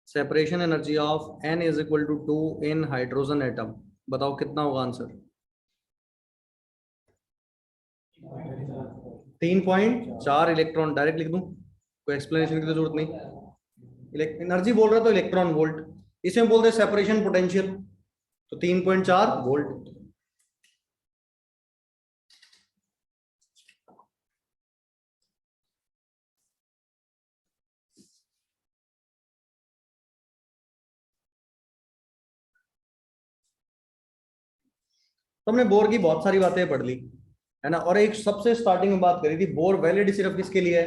separation energy of n is equal to 2 in hydrogen atom, बताओ कितना होगा आंसर, 3.4 इलेक्ट्रॉन। डायरेक्ट लिख दूं, कोई एक्सप्लेनेशन की तो जरूरत नहीं, एनर्जी बोल रहा तो इलेक्ट्रॉन वोल्ट, इसमें बोलते सेपरेशन पोटेंशियल, तो 3.4 वोल्ट। तो हमने बोर की बहुत सारी बातें पढ़ ली है ना, और एक सबसे स्टार्टिंग में बात करी थी बोर वैलिड सिर्फ किसके लिए है,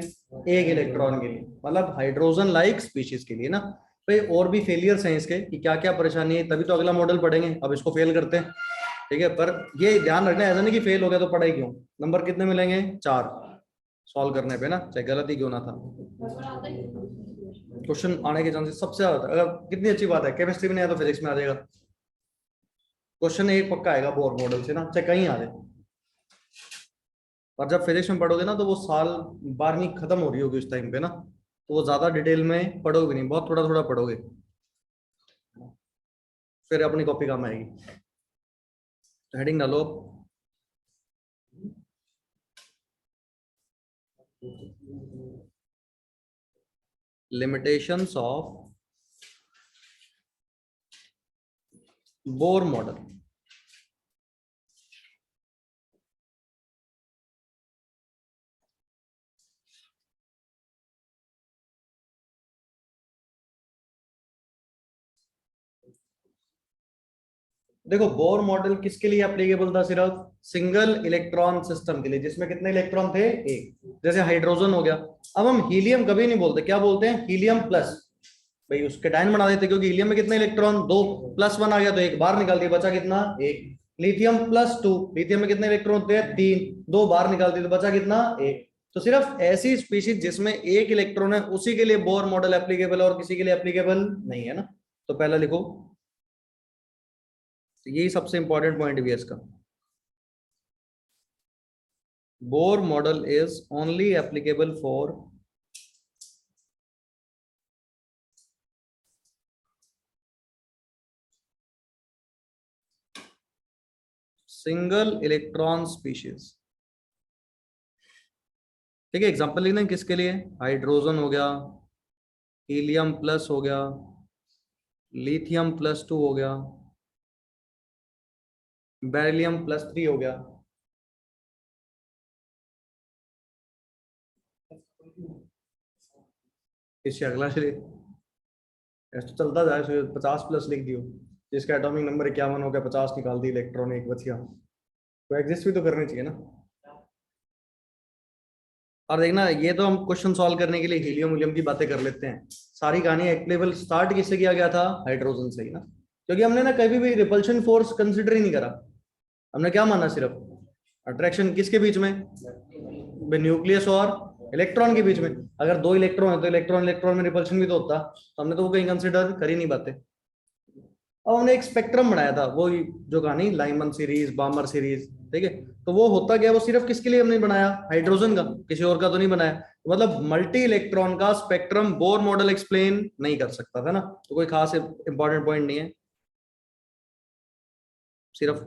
एक इलेक्ट्रॉन के लिए, मतलब हाइड्रोजन लाइक स्पीशीज के लिए ना। भाई और भी फेलियर्स हैं इसके कि क्या क्या परेशानी है, तभी तो अगला मॉडल पढ़ेंगे, अब इसको फेल करते हैं, ठीक है। पर ये ध्यान रखना ऐसा नहीं कि फेल हो गया तो पढ़ाई क्यों, नंबर कितने मिलेंगे, 4 सॉल्व करने पे ना, चाहे गलत ही क्यों ना था। क्वेश्चन आने के चांसेस सबसे ज्यादा अगर कितनी अच्छी बात है, केमिस्ट्री में नहीं आया तो फिजिक्स में आ जाएगा, क्वेश्चन एक पक्का आएगा बोर मॉडल से ना, चाहे कहीं आ जाए। और जब फिजिक्स में पढ़ोगे ना तो वो साल 12वीं खत्म हो रही होगी उस टाइम पे ना, तो वो ज्यादा डिटेल में पढ़ोगे नहीं, बहुत थोड़ा थोड़ा पढ़ोगे, फिर अपनी कॉपी काम आएगी। हेडिंग डालो, लिमिटेशंस ऑफ बोर मॉडल। देखो बोर मॉडल किसके लिए एप्लीकेबल था, सिर्फ सिंगल इलेक्ट्रॉन सिस्टम के लिए, जिसमें कितने इलेक्ट्रॉन थे, एक, जैसे हाइड्रोजन हो गया। अब हम हीलियम कभी नहीं बोलते, क्या बोलते हैं, हीलियम प्लस, भाई उसके डायन बना देते, क्योंकि हीलियम में कितने इलेक्ट्रॉन, 2, +1 आ गया तो एक बाहर निकाल दिया, बचा कितना, एक। लिथियम +2, लिथियम में कितने इलेक्ट्रॉन होते हैं, 3, 2 बाहर निकाल दिए तो बचा कितना, एक। तो सिर्फ ऐसी स्पीशीज जिसमें एक इलेक्ट्रॉन है उसी के लिए बोर मॉडल एप्लीकेबल है, और किसी के लिए एप्लीकेबल नहीं है ना। तो पहला लिखो, तो यही सबसे इंपॉर्टेंट पॉइंट भी है इसका, Bohr model is only applicable for single electron species. ठीक है, एग्जांपल लिखना किसके लिए, हाइड्रोजन हो गया, हीलियम प्लस हो गया, लिथियम +2 हो गया, बेरिलियम +3 हो गया। इससे अगला से ऐसा चलता जाए, 50 प्लस लिख दियो, जिसका एटॉमिक नंबर 51 हो गया, 50 निकाल दी, इलेक्ट्रॉन एक बच गया, तो एग्जिस्ट भी तो करनी चाहिए ना। और देखना, ये तो हम क्वेश्चन सॉल्व करने के लिए हीलियम हीलियम की बातें कर लेते हैं, सारी कहानी एक लेवल स्टार्ट किससे किया गया था, हाइड्रोजन से ही ना, क्योंकि हमने ना कभी भी रिपल्शन फोर्स कंसिडर ही नहीं करा, हमने क्या माना, सिर्फ अट्रैक्शन किसके बीच में, न्यूक्लियस और इलेक्ट्रॉन के बीच में, अगर 2 इलेक्ट्रॉन है तो इलेक्ट्रॉन इलेक्ट्रॉन में रिपल्शन भी तो होता, तो हमने तो वो कहीं कंसिडर कर ही नहीं पाते। अब हमने एक स्पेक्ट्रम बनाया था, वो जो कहानी लाइमन सीरीज, बामर सीरीज, ठीक है, तो वो होता क्या, वो सिर्फ किसके लिए हमने बनाया, हाइड्रोजन का, किसी और का तो नहीं बनाया। तो मतलब मल्टी इलेक्ट्रॉन का स्पेक्ट्रम बोर मॉडल एक्सप्लेन नहीं कर सकता था ना, तो कोई खास इंपॉर्टेंट पॉइंट नहीं है, सिर्फ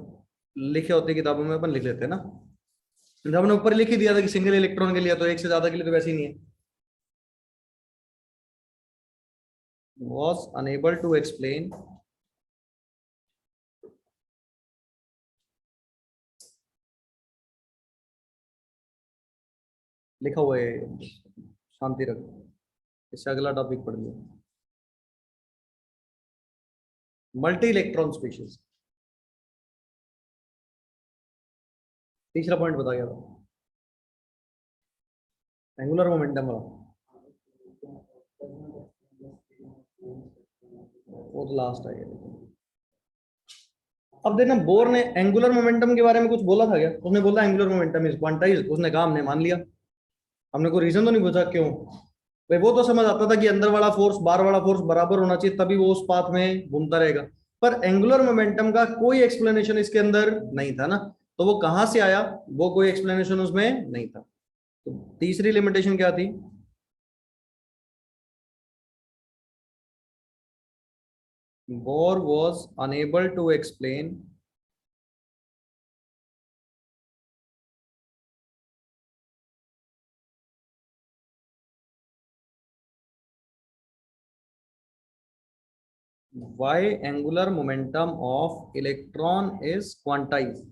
लिखे होते किताबों में अपन लिख लेते हैं ना, जब हमने ऊपर लिख ही दिया था कि सिंगल इलेक्ट्रॉन के लिए, तो एक से ज्यादा के लिए तो वैसे ही नहीं है। Was unable to explain लिखा हुआ है, शांति रखो, इससे अगला टॉपिक पढ़ लो, मल्टी इलेक्ट्रॉन स्पीशीज। तीसरा पॉइंट बता गया था, एंगुलर मोमेंटम वाला, वो तो लास्ट आ गया। अब देखना, बोर ने एंगुलर मोमेंटम के बारे में कुछ बोला था क्या, उसने बोला एंगुलर मोमेंटम इज क्वांटाइज, उसने कहा, हमने मान लिया, हमने कोई रीजन तो नहीं पूछा क्यों, भाई वो तो समझ आता था कि अंदर वाला फोर्स बाहर वाला फोर्स बराबर होना चाहिए, तभी वो उस पाथ में घूमता रहेगा, पर एंगुलर मोमेंटम का कोई एक्सप्लेनेशन इसके अंदर नहीं था ना, तो वो कहां से आया, वो कोई एक्सप्लेनेशन उसमें नहीं था। तो तीसरी लिमिटेशन क्या थी, bore was unable to explain why angular momentum of electron is quantized।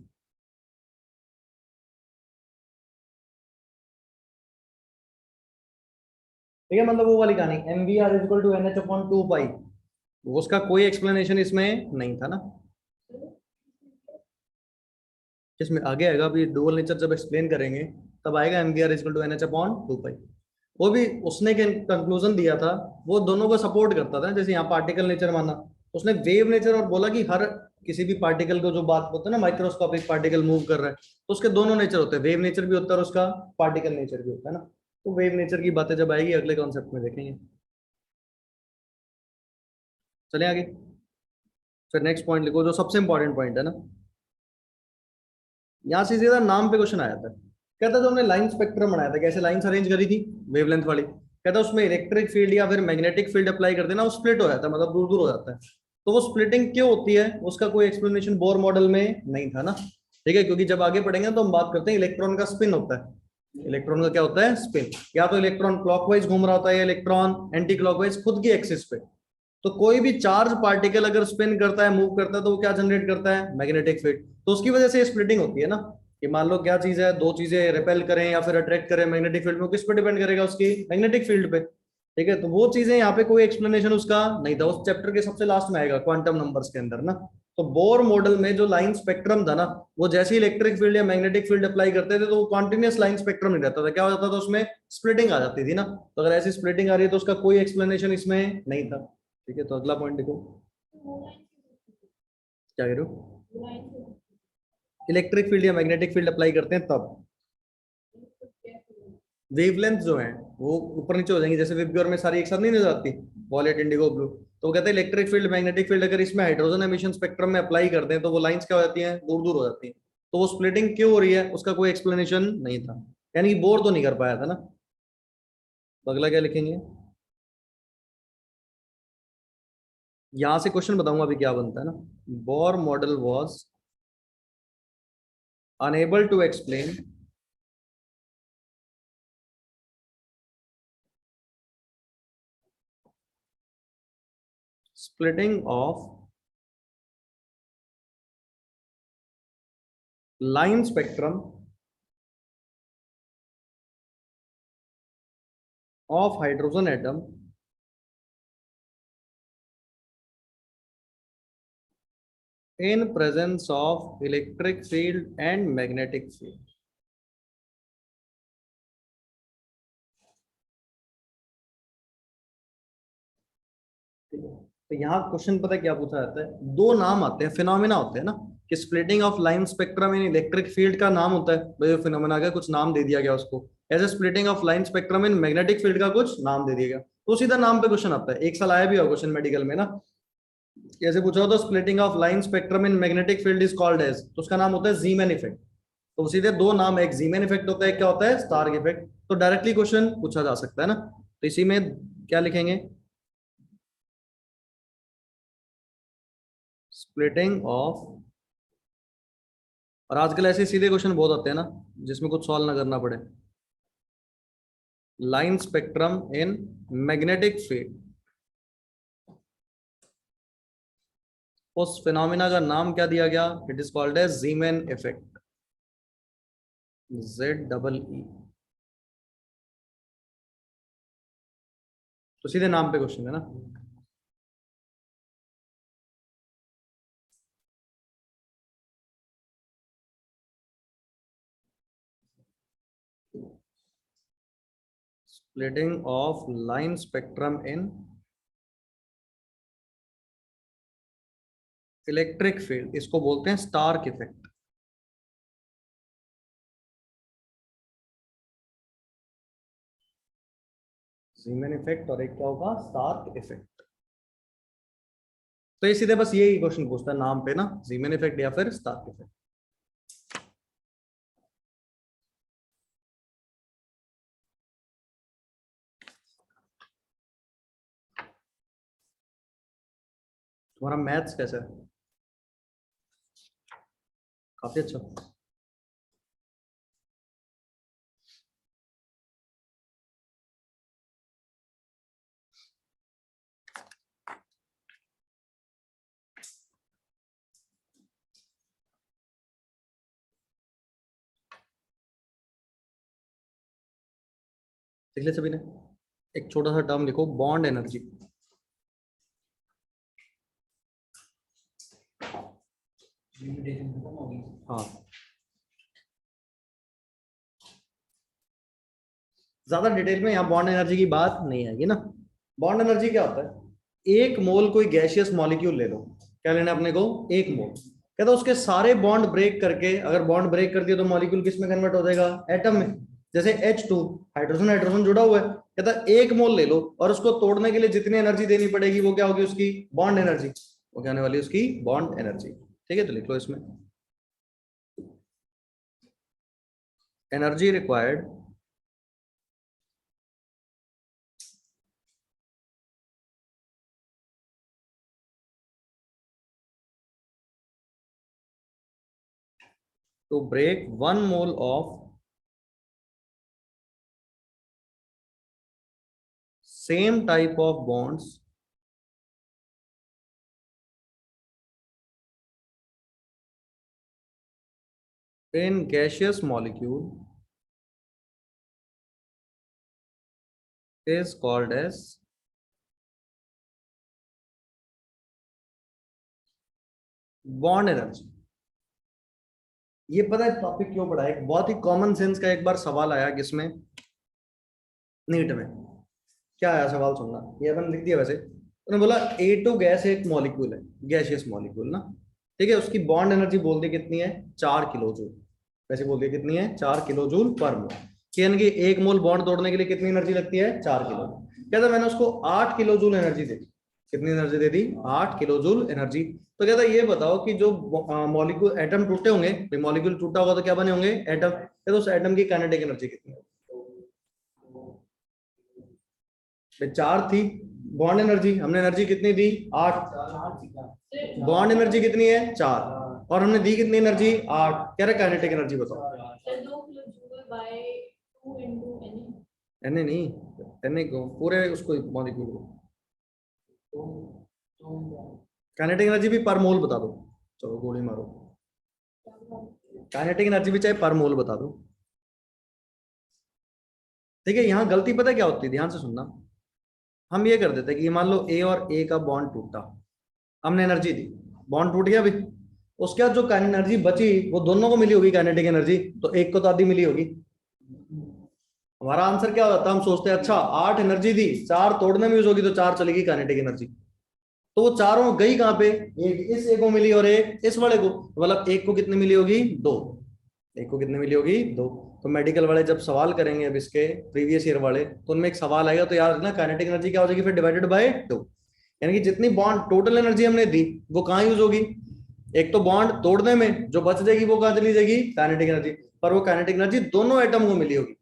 ठीक है, मतलब वो वाली कहानी mvr = nh/2 पाई, उसका कोई एक्सप्लेनेशन इसमें नहीं था ना। इसमें आगे आएगा, अभी डुअल नेचर जब एक्सप्लेन करेंगे तब आएगा MVR equal to NH upon 2 pi. वो भी उसने कंक्लूजन दिया था, वो दोनों को सपोर्ट करता था। जैसे यहाँ पार्टिकल नेचर माना, उसने वेव नेचर और बोला कि हर किसी भी पार्टिकल को जो बात होता है ना, माइक्रोस्कोपिक पार्टिकल मूव कर रहा है, तो उसके दोनों नेचर होते हैं, वेव नेचर भी होता है और उसका पार्टिकल नेचर भी होता है ना। तो वेव नेचर की बातें जब आएगी अगले कॉन्सेप्ट में देखेंगे। चले आगे, फिर नेक्स्ट पॉइंट लिखो जो सबसे इंपॉर्टेंट पॉइंट है ना। यहाँ से सीधा नाम पे क्वेश्चन आया था। कहता जो हमने लाइन स्पेक्ट्रम बनाया था, कैसे लाइंस अरेंज करी थी वेवलेंथ वाली, कहता उसमें इलेक्ट्रिक फील्ड या फिर मैग्नेटिक फील्ड अप्लाई कर देना, वो स्प्लिट हो जाता है, मतलब दूर दूर हो जाता है। तो वो स्प्लिटिंग क्यों होती है उसका कोई एक्सप्लेनेशन बोर मॉडल में नहीं था ना। ठीक है, क्योंकि जब आगे पढ़ेंगे तो हम बात करते हैं इलेक्ट्रॉन का स्पिन होता है। इलेक्ट्रॉन का क्या होता है? स्पिन। या तो इलेक्ट्रॉन क्लॉकवाइज घूम रहा होता है या इलेक्ट्रॉन एंटी क्लॉकवाइज खुद की एक्सिस पे। तो कोई भी चार्ज पार्टिकल अगर स्पिन करता है, मूव करता है, तो वो क्या जनरेट करता है? Magnetic field. तो उसकी वजह से स्प्लिटिंग होती है ना। कि मान लो क्या चीज है, दो चीजें रिपेल करें या फिर अट्रैक्ट करें मैग्नेटिक फील्ड में, किस पे डिपेंड करेगा? उसकी मैग्नेटिक फील्ड पे। ठीक है, तो वो चीजें यहाँ पे कोई एक्सप्लेनेशन उसका नहीं था, उस चैप्टर के सबसे लास्ट में आएगा क्वांटम नंबर्स के अंदर ना। तो बोर मॉडल में जो लाइन स्पेक्ट्रम था ना, वो जैसे इलेक्ट्रिक फील्ड या मैग्नेटिक फील्ड अप्लाई करते थे तो वो कॉन्टिन्यूस लाइन स्पेक्ट्रम नहीं रहता था, क्या हो जाता था उसमें? स्प्लिटिंग आ जाती थी ना। तो अगर ऐसी स्प्लिटिंग आ रही है तो उसका कोई एक्सप्लेनेशन इसमें नहीं था। ठीक है, तो अगला पॉइंट देखो, क्या कह रहे हो? इलेक्ट्रिक फील्ड या मैग्नेटिक फील्ड अप्लाई करते हैं तब वेवलेंथ जो है वो ऊपर नीचे हो जाएंगी, जैसे विबग्योर में सारी एक साथ नहीं नजर आती, वॉलेट, इंडिगो, ब्लू। तो वो कहते हैं इलेक्ट्रिक फील्ड मैग्नेटिक फील्ड अगर इसमें हाइड्रोजन एमिशन स्पेक्ट्रम में अप्लाई करते हैं तो वो लाइंस क्या हो जाती हैं? दूर दूर हो जाती हैं। तो वो स्प्लिटिंग क्यों हो रही है उसका कोई एक्सप्लेनेशन नहीं था, यानी कि बोर तो नहीं कर पाया था ना। तो अगला क्या लिखेंगे? यहां से क्वेश्चन बताऊंगा अभी क्या बनता है ना। Bohr model was unable to explain splitting of line spectrum of hydrogen atom in presence of electric field and magnetic field. तो यहाँ क्वेश्चन पता है क्या पूछा जाता है? दो नाम आते हैं, फिनोमेना होते हैं ना, कि splitting of line spectrum in electric field का नाम होता है भाई, फिनोमेना का कुछ नाम दे दिया गया उसको। ऐसे splitting of line spectrum in magnetic field का कुछ नाम दे दिया गया, तो सीधा नाम पे क्वेश्चन आता है। एक साल आया भी होगा क्वेश्चन मेडिकल में ना, कैसे पूछा होता, splitting of line spectrum in magnetic field is called as, तो उसका नाम होता है जीमैन इफेक्ट। तो सीधे दो नाम है, एक जीमैन इफेक्ट होता है, एक क्या होता है? Stark effect. तो डायरेक्टली क्वेश्चन पूछा जा सकता है ना। तो इसी में क्या लिखेंगे? स्प्लिटिंग ऑफ, और आजकल ऐसे सीधे क्वेश्चन बहुत आते हैं ना जिसमें कुछ सॉल्व ना करना पड़े, line spectrum in magnetic field. उस फिनोमिना का नाम क्या दिया गया? It is called as Zeeman effect, ZEE। तो सीधे नाम पे क्वेश्चन है ना। Splitting of line spectrum in electric field, इसको बोलते हैं स्टार्क इफेक्ट। जीमैन इफेक्ट और एक क्या होगा? Stark effect. तो ये सीधे बस यही क्वेश्चन पूछता है नाम पे ना, जीमैन इफेक्ट या फिर स्टार्क इफेक्ट। तुम्हारा मैथ्स कैसा है? काफी अच्छा। देख ले सभी ने, एक छोटा सा टर्म लिखो, बॉन्ड एनर्जी। लिमिटेशन खत्म हो गई। हाँ, ज्यादा डिटेल में यहाँ बॉन्ड एनर्जी की बात नहीं आएगी ना। बॉन्ड एनर्जी क्या होता है, एक मोल कोई गैसियस मॉलिक्यूल ले लो, क्या लेना है अपने को, एक मोल। कहता उसके सारे बॉन्ड ब्रेक करके, अगर बॉन्ड ब्रेक कर दिया तो मॉलिक्यूल किस में कन्वर्ट हो जाएगा, एटम में। जैसे H2, हाइड्रोजन हाइड्रोजन जुड़ा हुआ है, कहता एक मोल ले लो और उसको तोड़ने के लिए जितनी एनर्जी देनी पड़ेगी वो क्या होगी, उसकी बॉन्ड एनर्जी। वो क्या होने वाली है, उसकी बॉन्ड एनर्जी। ठीक है, तो लिख लो इसमें energy required to break 1 mole of same type of bonds in gaseous molecule is called as bond energy. ये पता है टॉपिक क्यों पढ़ा है, एक बहुत ही कॉमन सेंस का एक बार सवाल आया किसमें, नीट में। क्या आया सवाल, सुनना, ये अपन लिख दिया वैसे। उन्होंने बोला A2 गैस एक मॉलिक्यूल है, गैसियस मॉलिक्यूल ना, ठीक है, उसकी बॉन्ड एनर्जी बोल दी कितनी है, 4 किलो जूल। वैसे बोल दिया कितनी है, 4 किलो जूल पर मोल। यानी कि एक मोल बॉन्ड तोड़ने के लिए कितनी एनर्जी लगती है, 4 किलो। कहता मैंने उसको 8 किलो जूल एनर्जी दे दी। कितनी एनर्जी दे दी, 8 किलो जूल एनर्जी। तो कहता ये बताओ कि जो मॉलिक्यूल एटम टूटे होंगे, मॉलिक्यूल टूटा होगा तो क्या बने होंगे, एटम। कहता उस एटम की काइनेटिक एनर्जी कितनी है, 4 थी। बॉन्ड एनर्जी हमने एनर्जी कितनी दी, 8। बॉन्ड एनर्जी कितनी है, 4, और हमने दी कितनी एनर्जी, 8। कह रहे काइनेटिक एनर्जी बताओ। एन नहीं, एन को पूरे उसको मॉलिक्यूल को काइनेटिक एनर्जी भी पर मोल बता दो। चलो गोली मारो, काइनेटिक एनर्जी भी चाहे पर मोल बता दो। ठीक है, यहाँ गलती पता क्या होती है, ध्यान से सुनना। हम ये कर देते कि मान लो ए और ए का बॉन्ड टूटा, हमने एनर्जी दी, बॉन्ड टूट गया भी, उसके बाद जो एनर्जी बची वो दोनों को मिली होगी काइनेटिक एनर्जी, तो एक को तो आधी मिली होगी। हमारा आंसर क्या होता है, हम सोचते हैं अच्छा 8 एनर्जी दी, 4 तोड़ने में यूज होगी तो 4 चलेगी काइनेटिक एनर्जी। तो वो चारों गई कहां पे, एक इस एक को मिली और एक इस वाले को, मतलब एक को कितनी मिली होगी, 2। एक को कितनी मिली होगी, 2। तो मेडिकल वाले जब सवाल करेंगे अब इसके प्रीवियस ईयर वाले, तो उनमें एक सवाल आएगा तो यार ना काइनेटिक एनर्जी क्या हो जाएगी फिर, डिवाइडेड बाय 2। यानी कि जितनी बॉन्ड टोटल एनर्जी हमने दी वो कहाँ यूज होगी, एक तो बॉन्ड तोड़ने में, जो बच जाएगी वो कहाँ चली जाएगी, काइनेटिक एनर्जी। पर वो काइनेटिक एनर्जी दोनों एटम को मिली होगी।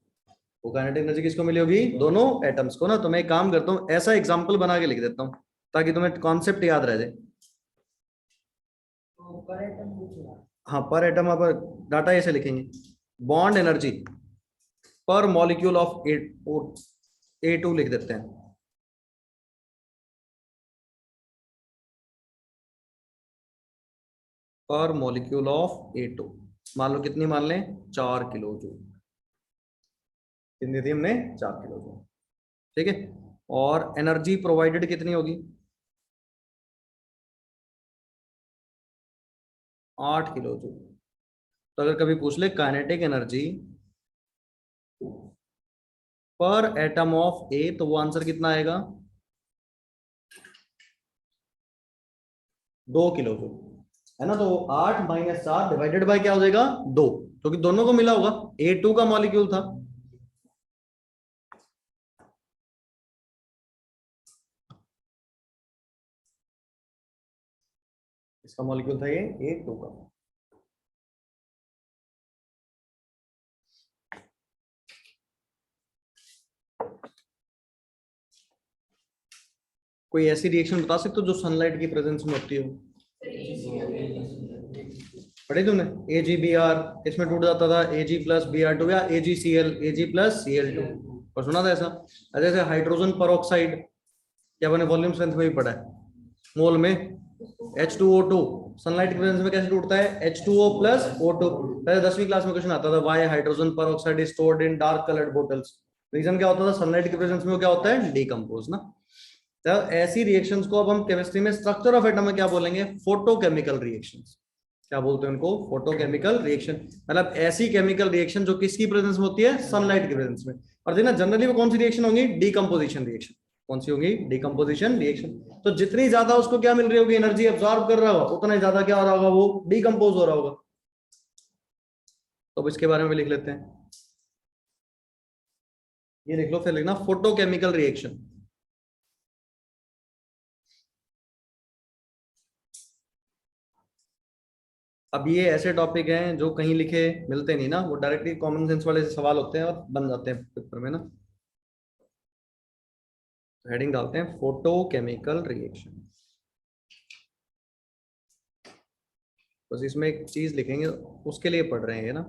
वो काइनेटिक एनर्जी किसको मिली होगी, दोनों एटम्स को ना। तो मैं एक काम करता हूँ, ऐसा एग्जांपल बना के लिख देता हूँ ताकि तुम्हें कॉन्सेप्ट याद रह जाए। हाँ, पर एटम आप डाटा ऐसे लिखेंगे, बॉन्ड एनर्जी पर मॉलिक्यूल ऑफ A2 लिख देते हैं। पर मॉलिक्यूल ऑफ A2 मान लो कितनी, मान लें 4 किलो जूल। कितनी थी हमने, 4 किलो जूल। ठीक है, और एनर्जी प्रोवाइडेड कितनी होगी, 8 किलो जूल। तो अगर कभी पूछ ले काइनेटिक एनर्जी पर एटम ऑफ ए, तो वो आंसर कितना आएगा, 2 किलो जूल, है ना। तो 8 - 7 डिवाइडेड बाय क्या हो जाएगा, 2, क्योंकि दोनों को मिला होगा, A2 का मॉलिक्यूल था। इसका मॉलिक्यूल था ये A2 का। कोई ऐसी रिएक्शन बता सकते हो जो सनलाइट की प्रेजेंस में होती हो, पढ़े तुमने, AgBr इसमें टूट जाता था, Ag+Br2 या AgCl, Ag+Cl2, और सुना था ऐसा। जैसे हाइड्रोजन परऑक्साइड, क्या बने वॉल्यूम स्ट्रेंथ में भी पढ़ा है, मोल में H2O2 सनलाइट की प्रेजेंस में कैसे टूटता है, H2O+O2। पहले 10वीं क्लास में क्वेश्चन आता था, why hydrogen peroxide is stored in dark coloured bottles. Reason क्या होता था, सनलाइट की प्रेजेंस में क्या होता है, डिकम्पोज ना। तो ऐसी रिएक्शंस को अब हम केमिस्ट्री में स्ट्रक्चर ऑफ एटम में क्या बोलेंगे, फोटोकेमिकल रिएक्शंस। क्या बोलते हैं उनको? Photochemical reaction. मतलब ऐसी केमिकल रिएक्शन जो किसकी प्रेजेंस में होती है? सनलाइट की प्रेजेंस में। और देखना जनरली वो कौन सी रिएक्शन होंगी? Decomposition reaction. कौन सी होगी? Decomposition reaction. तो जितनी ज्यादा उसको क्या मिल रही होगी? एनर्जी एब्जॉर्ब कर रहा होगा, उतना ही ज्यादा क्या हो रहा होगा? वो डीकंपोज हो रहा होगा। तो अब इसके बारे में लिख लेते हैं। ये लिख लो, फिर लिखना फोटोकेमिकल रिएक्शन। अब ये ऐसे टॉपिक हैं जो कहीं लिखे मिलते नहीं ना, वो डायरेक्टली कॉमन सेंस वाले से सवाल होते हैं और बन जाते हैं पेपर में ना। हेडिंग डालते हैं फोटोकेमिकल रिएक्शन। बस इसमें एक चीज लिखेंगे, उसके लिए पढ़ रहे हैं ना।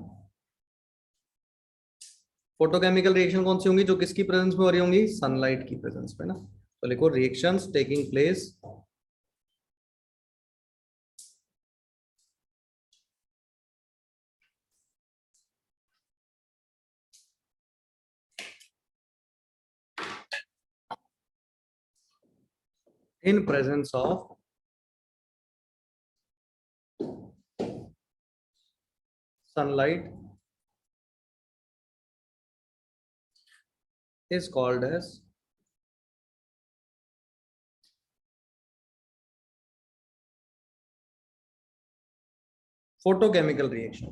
फोटोकेमिकल रिएक्शन कौन सी होंगी? जो किसकी प्रेजेंस में हो रही होंगी? सनलाइट की प्रेजेंस में ना। तो लिखो reactions taking place in presence of sunlight is called as photochemical reaction।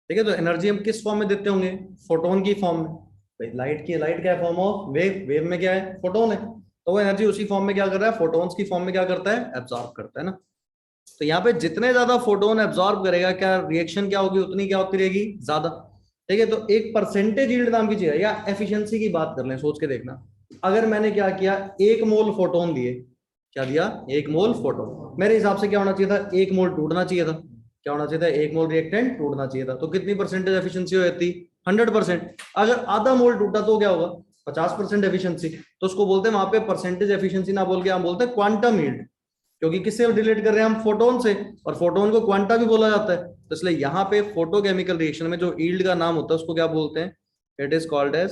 ठीक है, तो एनर्जी हम किस फॉर्म में देते होंगे? फोटोन की फॉर्म में। भाई लाइट की, लाइट क्या है? Form of wave. वेव में क्या है? फोटोन है। तो वो एनर्जी उसी फॉर्म में क्या कर रहा है? फोटोन्स की फॉर्म में क्या करता है? एब्जॉर्ब करता है ना। तो यहाँ पे जितने ज्यादा फोटोन एब्जॉर्ब करेगा, क्या रिएक्शन क्या होगी? उतनी क्या होती रहेगी? ज्यादा। ठीक है, तो एक परसेंटेज यील्ड नाम की चीज है, या एफिशिएंसी की बात कर लें, सोच के देखना। अगर मैंने क्या किया, 1 मोल फोटोन दिए, क्या दिया? 1 मोल फोटोन। मेरे हिसाब से क्या होना चाहिए था? 1 मोल टूटना चाहिए था। क्या होना चाहिए था? 1 मोल रिएक्टेंट टूटना चाहिए था। तो कितनी परसेंटेज एफिशिएंसी हो जाती? 100%। अगर आधा मोल टूटा तो क्या होगा? 50% एफिशिएंसी। तो उसको बोलते हैं वहां पे परसेंटेज एफिशिएंसी ना बोल के हम बोलते हैं क्वांटम यील्ड। क्योंकि किससे रिलेट कर रहे हैं हम? फोटोन से। और फोटोन को क्वांटा भी बोला जाता है। तो इसलिए यहाँ पे फोटोकेमिकल रिएक्शन में जो यील्ड का नाम होता है उसको क्या बोलते हैं? It is called as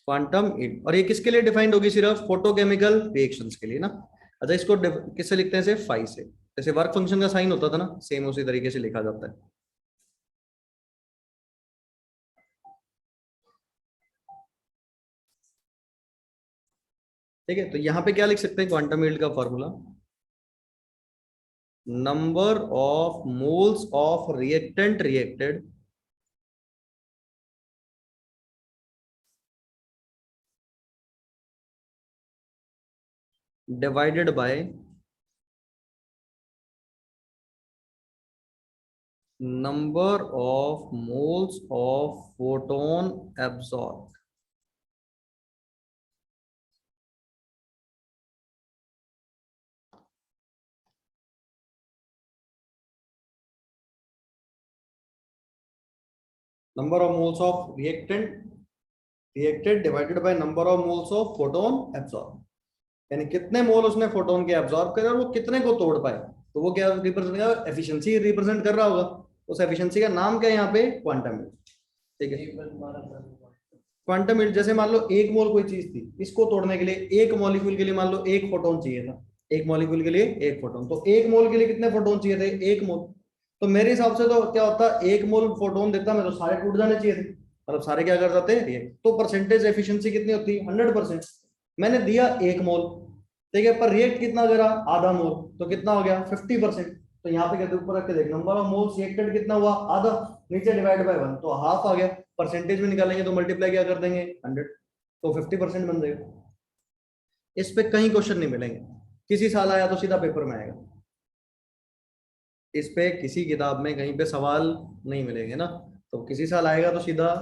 quantum yield. और ये किसके लिए डिफाइंड होगी? सिर्फ फोटोकेमिकल रिएक्शंस के लिए ना। अच्छा, इसको किससे लिखते हैं? से फाई से। जैसे वर्क फंक्शन का साइन होता था ना, सेम उसी तरीके से लिखा जाता है। ठीक है, तो यहाँ पे क्या लिख सकते हैं? क्वांटम यील्ड का formula, number of moles of reactant reacted divided by number of moles of photon absorbed। number of moles of reacted divided by number of moles of photon absorbed। यानी कितने मोल उसने फोटोन के absorb करे और वो कितने को तोड़ पाए। तो वो क्या रिप्रेजेंट कर? एफिशिएंसी रिप्रेजेंट कर रहा होगा। उस एफिशिएंसी का नाम क्या है यहाँ पे? क्वांटम। ठीक है, क्वांटम हीट। जैसे मान लो 1 मोल कोई चीज थी, इसको तोड़ने के लिए एक मॉलिक्यूल के लिए मान लो 1 फोटोन चाहिए था। एक मॉलिक्यूल के लिए 1 फोटोन, तो 1 मोल के लिए कितने फोटोन चाहिए थे? 1 मोल। तो मेरे हिसाब से तो क्या होता, 1 मोल फोटोन देता मैं तो सारे टूट जाने चाहिए थे। मतलब सारे क्या कर जाते हैं? रिएक्ट। तो परसेंटेज एफिशिएंसी कितनी होती है? 100%। मैंने दिया 1 मोल, ठीक है, पर रिएक्ट कितना करा? आधा मोल। तो कितना हो गया? 50%। तो यहाँ पे कहते ऊपर रख के देख, नंबर ऑफ मोल्स रिएक्टेड कितना हुआ? आधा। नीचे डिवाइड बाय 1, तो हाफ आ गया। परसेंटेज में निकालेंगे तो मल्टीप्लाई क्या कर देंगे? 100। तो 50% बन जाएगा। इस पे कहीं क्वेश्चन नहीं मिलेंगे। किसी साल आया तो सीधा पेपर में आएगा। इस पे किसी किताब में कहीं पे सवाल नहीं मिलेंगे ना। तो किसी साल आएगा तो सीधा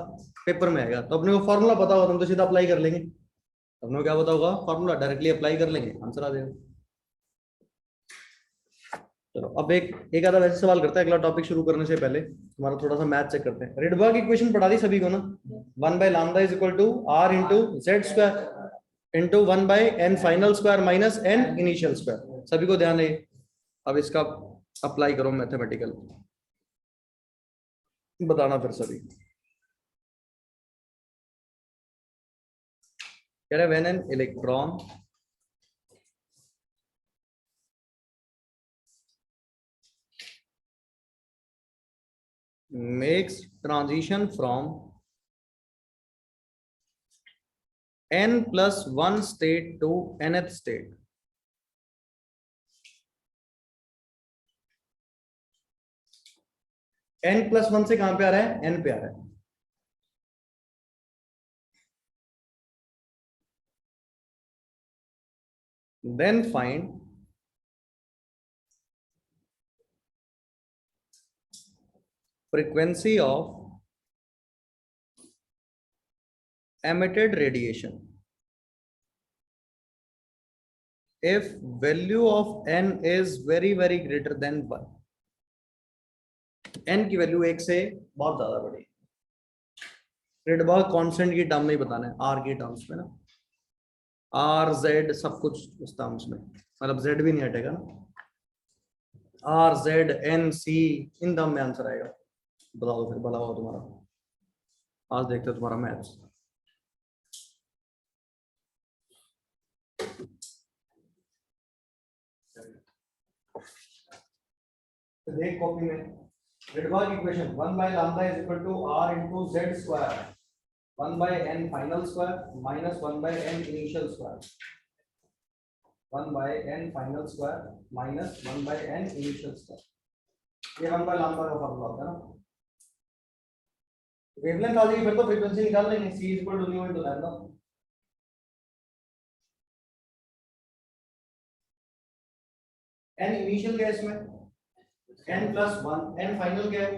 पेपर में आएगा। तो अपने को फॉर्मूला पता होगा, हम तो सीधा अप्लाई कर लेंगे। अपने को क्या पता होगा? फॉर्मूला, डायरेक्टली अप्लाई कर लेंगे, आंसर आ जाएगा। चलो अब एक एक आधा वैसे सवाल करते हैं अगला टॉपिक शुरू करने से पहले। हमारा थोड़ा सा मैथ चेक करते हैं। रिडबर्ग इक्वेशन पढ़ा दी सभी को ना? 1/λ is equal to r into Z square into 1/n final square minus n initial square. सभी को ध्यान है। अब इसका अप्लाई करो मैथमेटिकल, बताना फिर सभी। कह रहे when an electron makes transition from n+1 state to nth state, n+1 से कहां पे आ रहा है, n पे आ रहा है। Then find frequency of emitted radiation if value of n is very greater than 1। n की वैल्यू 1 से बहुत ज्यादा बड़ी। रेडबर्ग कांस्टेंट की टर्म में ही बताना है, r की टर्म्स में ना, r z सब कुछ उस टर्म्स में, मतलब z भी नहीं हटेगा ना, r z n c in term में आंसर आएगा। बताओ फिर भला होगा तुम्हारा। आज देखते हो तुम्हारा मैथ्स। देख कॉपी में Rydberg equation 1/λ is equal to r into z square 1/n final square minus 1/n initial square 1/n final square minus 1/n initial square। ये 1/λ का फॉर्मूला होता है ना। वेवलेंथ आ जाएगी फिर तो फ्रीक्वेंसी निकाल लेंगे, c is equal to nu into lambda। n initial क्या है इसमें, n+1, n फाइनल क्या है,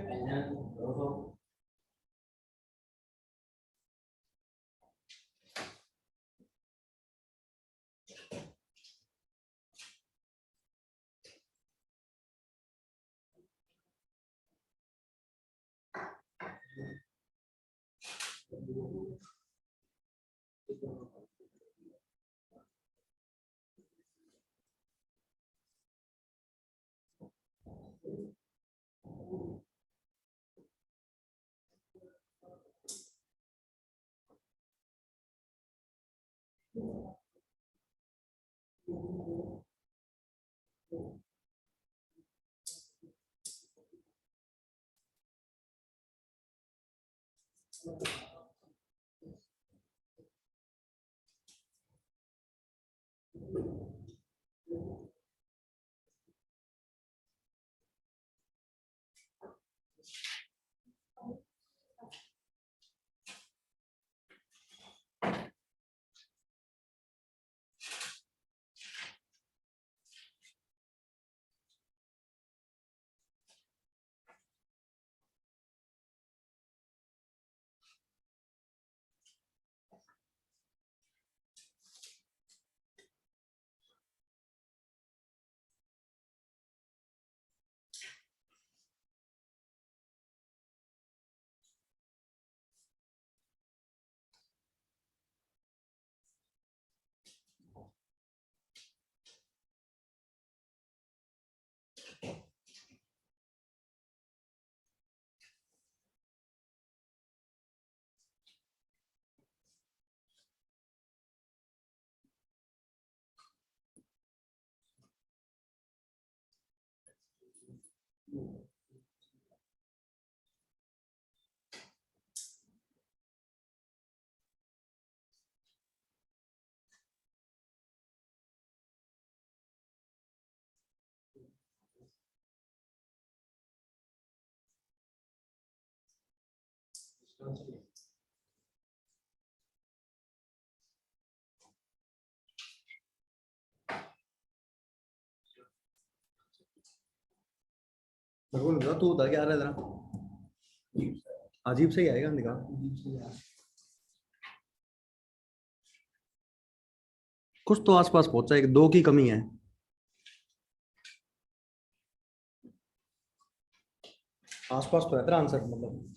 बिल्कुल तू बता क्या आ रहा है तेरा, अजीब से ही आएगा निकाल, कुछ तो आसपास पहुंचा है, 2 की कमी है। आसपास तो है तेरा आंसर, मतलब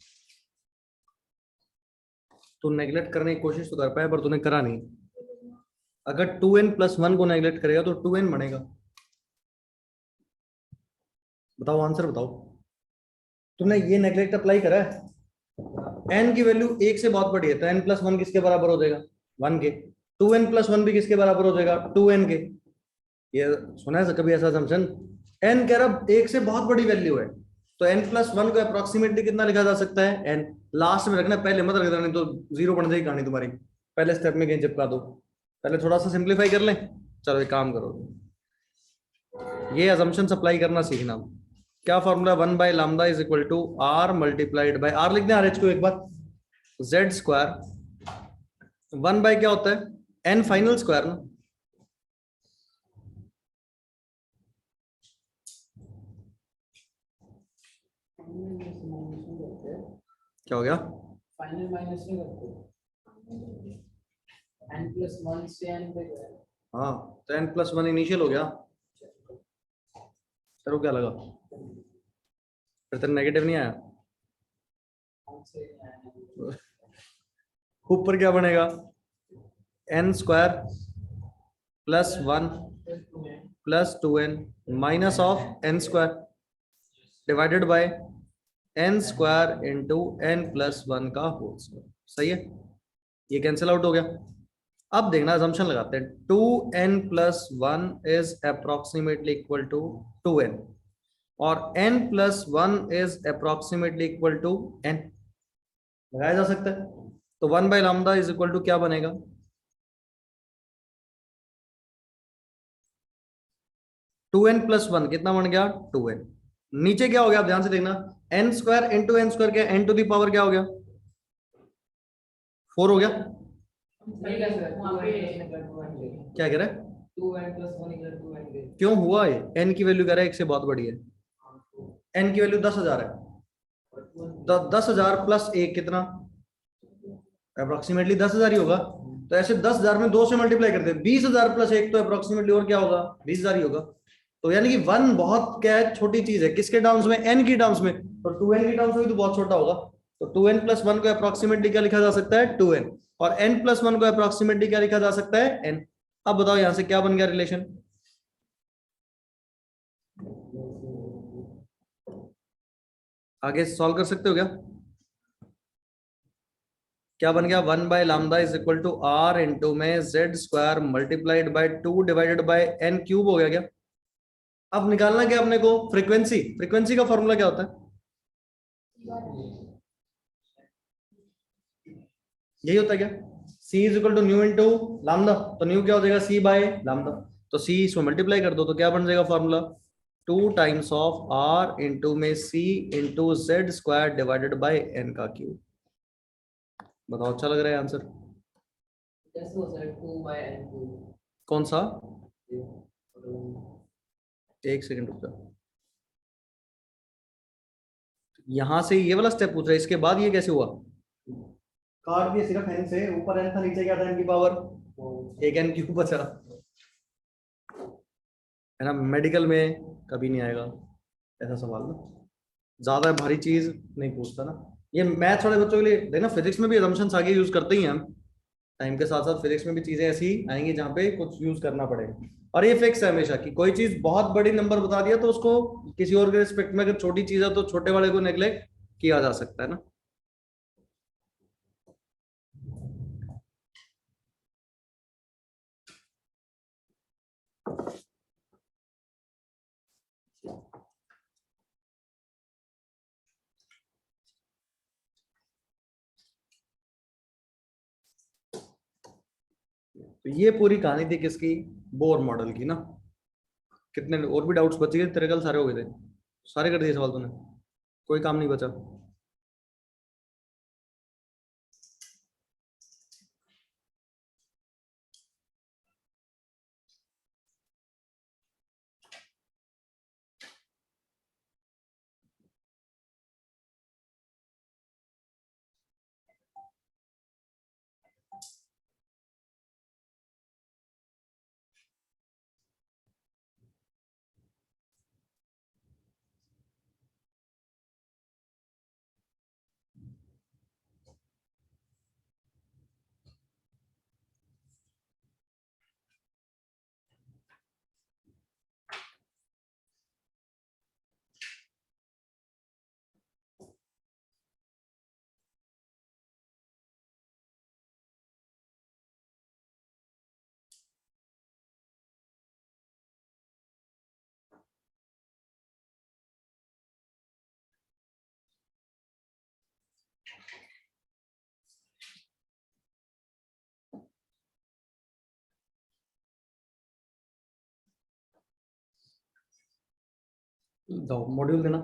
तू नेगलेक्ट करने की कोशिश तो कर पाया पर तूने करा नहीं। अगर 2n+1 को नेगलेक्ट करेगा तो 2n बनेगा। बताओ आंसर बताओ, तूने ये नेगलेक्ट अप्लाई करा है। n की वैल्यू 1 से बहुत बड़ी है तो n+1 किसके बराबर हो जाएगा, 1 के। 2n+1 भी किसके बराबर हो जाएगा? 2n के। ये सुना है कभी ऐसा assumption? n कह रहा एक से बहुत बड़ी वैल्यू है, तो n+1 को अप्रोक्सीमेटली कितना लिखा जा सकता है? n। लास्ट में रखना, पहले मत रख देना, नहीं तो जीरो बन जाएगी कहानी तुम्हारी। पहले स्टेप में कहीं चिपका दो। पहले थोड़ा सा सिंप्लीफाई कर लें। चलो एक काम करो, ये assumption अप्लाई करना सीखना। क्या फॉर्मूला? 1/λ = r लिख दें RH को एक बार, z²। 1 क्या होता है? n फाइनल स्क्वायर ना। क्या हो गया? फाइनल माइनस नहीं करते, n+1 से n पे गया। हाँ, तो n+1 इनिशियल हो गया। तेरे को क्या लगा? फिर तेरा नेगेटिव नहीं आया? ऊपर क्या बनेगा? n² + 1 + 2n minus of n² divided by n² × n+1 का होल स्क्वायर। सही है, ये कैंसिल आउट हो गया। अब देखना, assumption लगाते हैं। 2n+1 is approximately equal to 2n, और n+1 is approximately equal to n। लगाया जा सकता है। तो 1/λ इज इक्वल टू क्या बनेगा? 2n+1 कितना बन गया? 2n। नीचे क्या हो गया? आप ध्यान से देखना, n² × n² क्या? n टू दी पावर क्या हो गया? 4 हो गया। क्या कह रहा है? 2n+1 = 2n। क्यों हुआ ये? n की वैल्यू कह रहा है एक से बहुत बड़ी है। n की वैल्यू 10,000 है, तो 10,000 + 1 कितना? अप्रोक्सीमेटली 10,000 ही होगा। तो ऐसे 10,000 में 2 से मल्टीप्लाई करते हैं, 20,000 + 1, तो अप्रोक्सीमेटली और क्या होगा? 20,000 ही होगा। तो यानी कि 1 बहुत क्या है? छोटी चीज है। किसके टर्म्स में? n की टर्म्स में। तो 2n की टर्म्स में तो बहुत छोटा होगा। तो 2n+1 को अप्रोक्सीमेटली क्या लिखा जा सकता है? 2n। और n+1 को अप्रोक्सीमेटली क्या लिखा जा सकता है? n। अब बताओ यहां से क्या बन गया रिलेशन? आगे सॉल्व कर सकते हो क्या? क्या बन गया? 1/λ is equal to r into में z² multiplied by 2 divided by n³ हो गया क्या? अब निकालना क्या अपने को? फ्रीक्वेंसी। फ्रीक्वेंसी का फॉर्मूला क्या होता है? यही होता है क्या? c is equal to nu into lambda. तो न्यू क्या हो जाएगा? c/λ। तो c इसमें मल्टीप्लाई कर दो तो क्या बन जाएगा formula? 2 times of r into में c into z² divided by n का क्यूब। बताओ, अच्छा लग रहा है आंसर? कैसे हो सर? 2/n2। कौन सा? एक सेकंड रुक जाओ। यहां से ये वाला स्टेप पूछ रहा है, इसके बाद ये कैसे हुआ? काट दिया सिर्फ n से, ऊपर n था, नीचे क्या था? n की पावर एक, n³ बचा है ना। मेडिकल में कभी नहीं आएगा ऐसा सवाल ना, ज्यादा भारी चीज नहीं पूछता ना। ये मैथ्स वाले बच्चों के लिए देखना, फिजिक्स में भी assumptions आगे यूज करते ही हैं हम। टाइम के साथ साथ फिजिक्स में भी चीजें ऐसी आएंगी जहाँ पे कुछ यूज करना पड़ेगा। और ये फिक्स है हमेशा कि कोई चीज बहुत बड़ी नंबर बता दिया तो उसको किसी और के रिस्पेक्ट में अगर छोटी चीज है तो छोटे वाले को नेग्लेक्ट किया जा सकता है ना। तो ये पूरी कहानी थी किसकी? बोर मॉडल की ना। कितने और भी डाउट्स बचे? तेरे कल सारे हो गए थे, सारे कर दिए सवाल तूने, कोई काम नहीं बचा। दो मॉड्यूल देना।